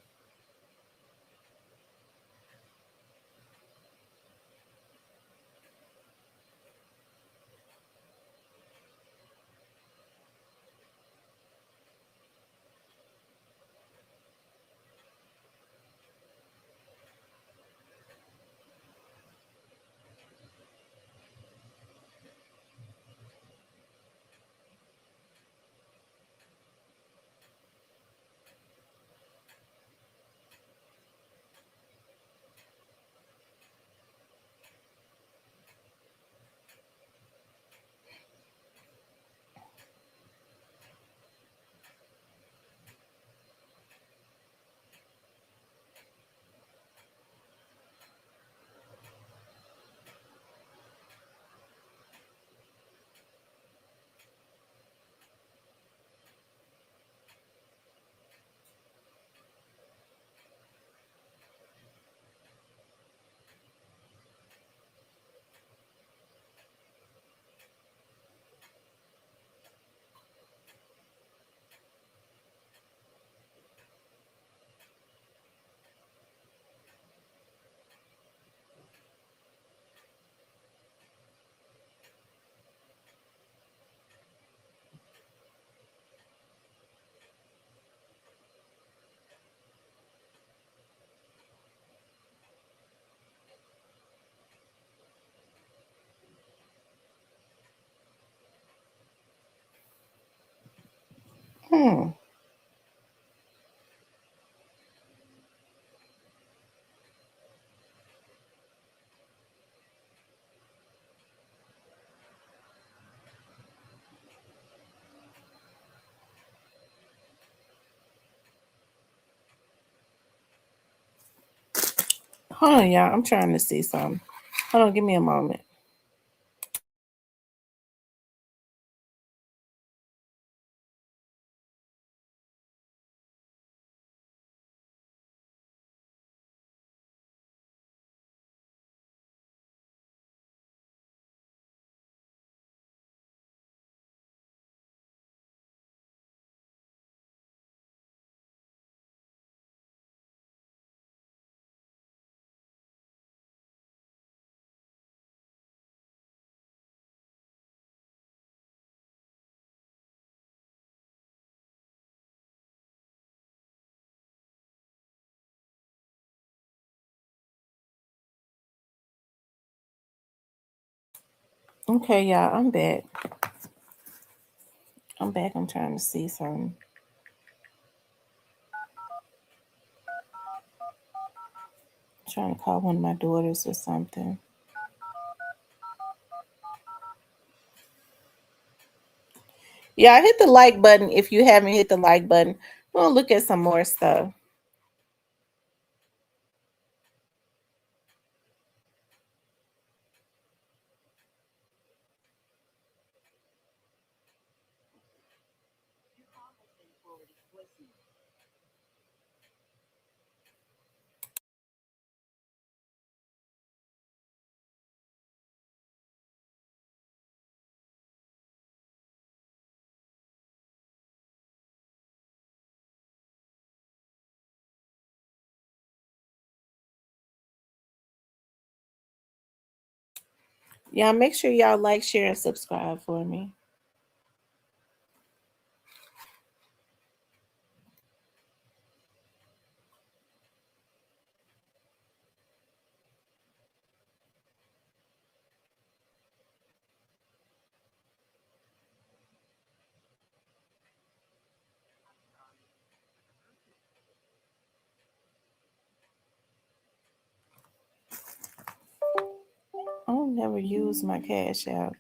Hmm. Hold on, y'all. I'm trying to see something. Hold on, give me a moment. Okay, y'all, I'm back. I'm back. I'm trying to see something. I'm trying to call one of my daughters or something. Yeah, hit the like button if you haven't hit the like button. We'll look at some more stuff. Yeah, make sure y'all like, share, and subscribe for me. I don't never use my Cash App.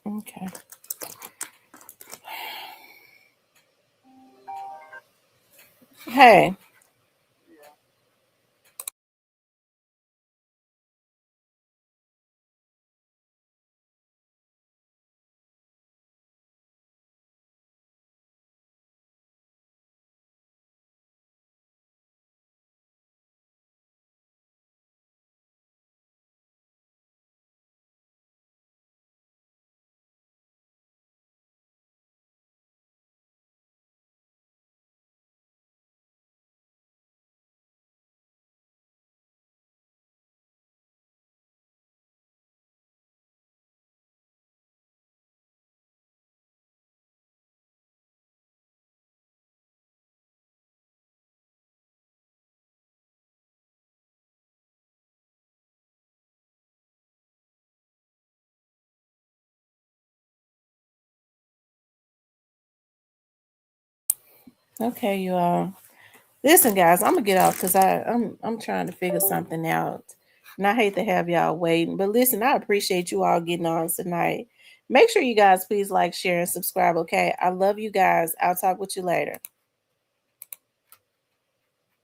Okay. Hey. Okay, you all. Listen, guys, I'm gonna get off because I'm trying to figure something out. And I hate to have y'all waiting. But listen, I appreciate you all getting on tonight. Make sure you guys please like, share, and subscribe, okay? I love you guys. I'll talk with you later.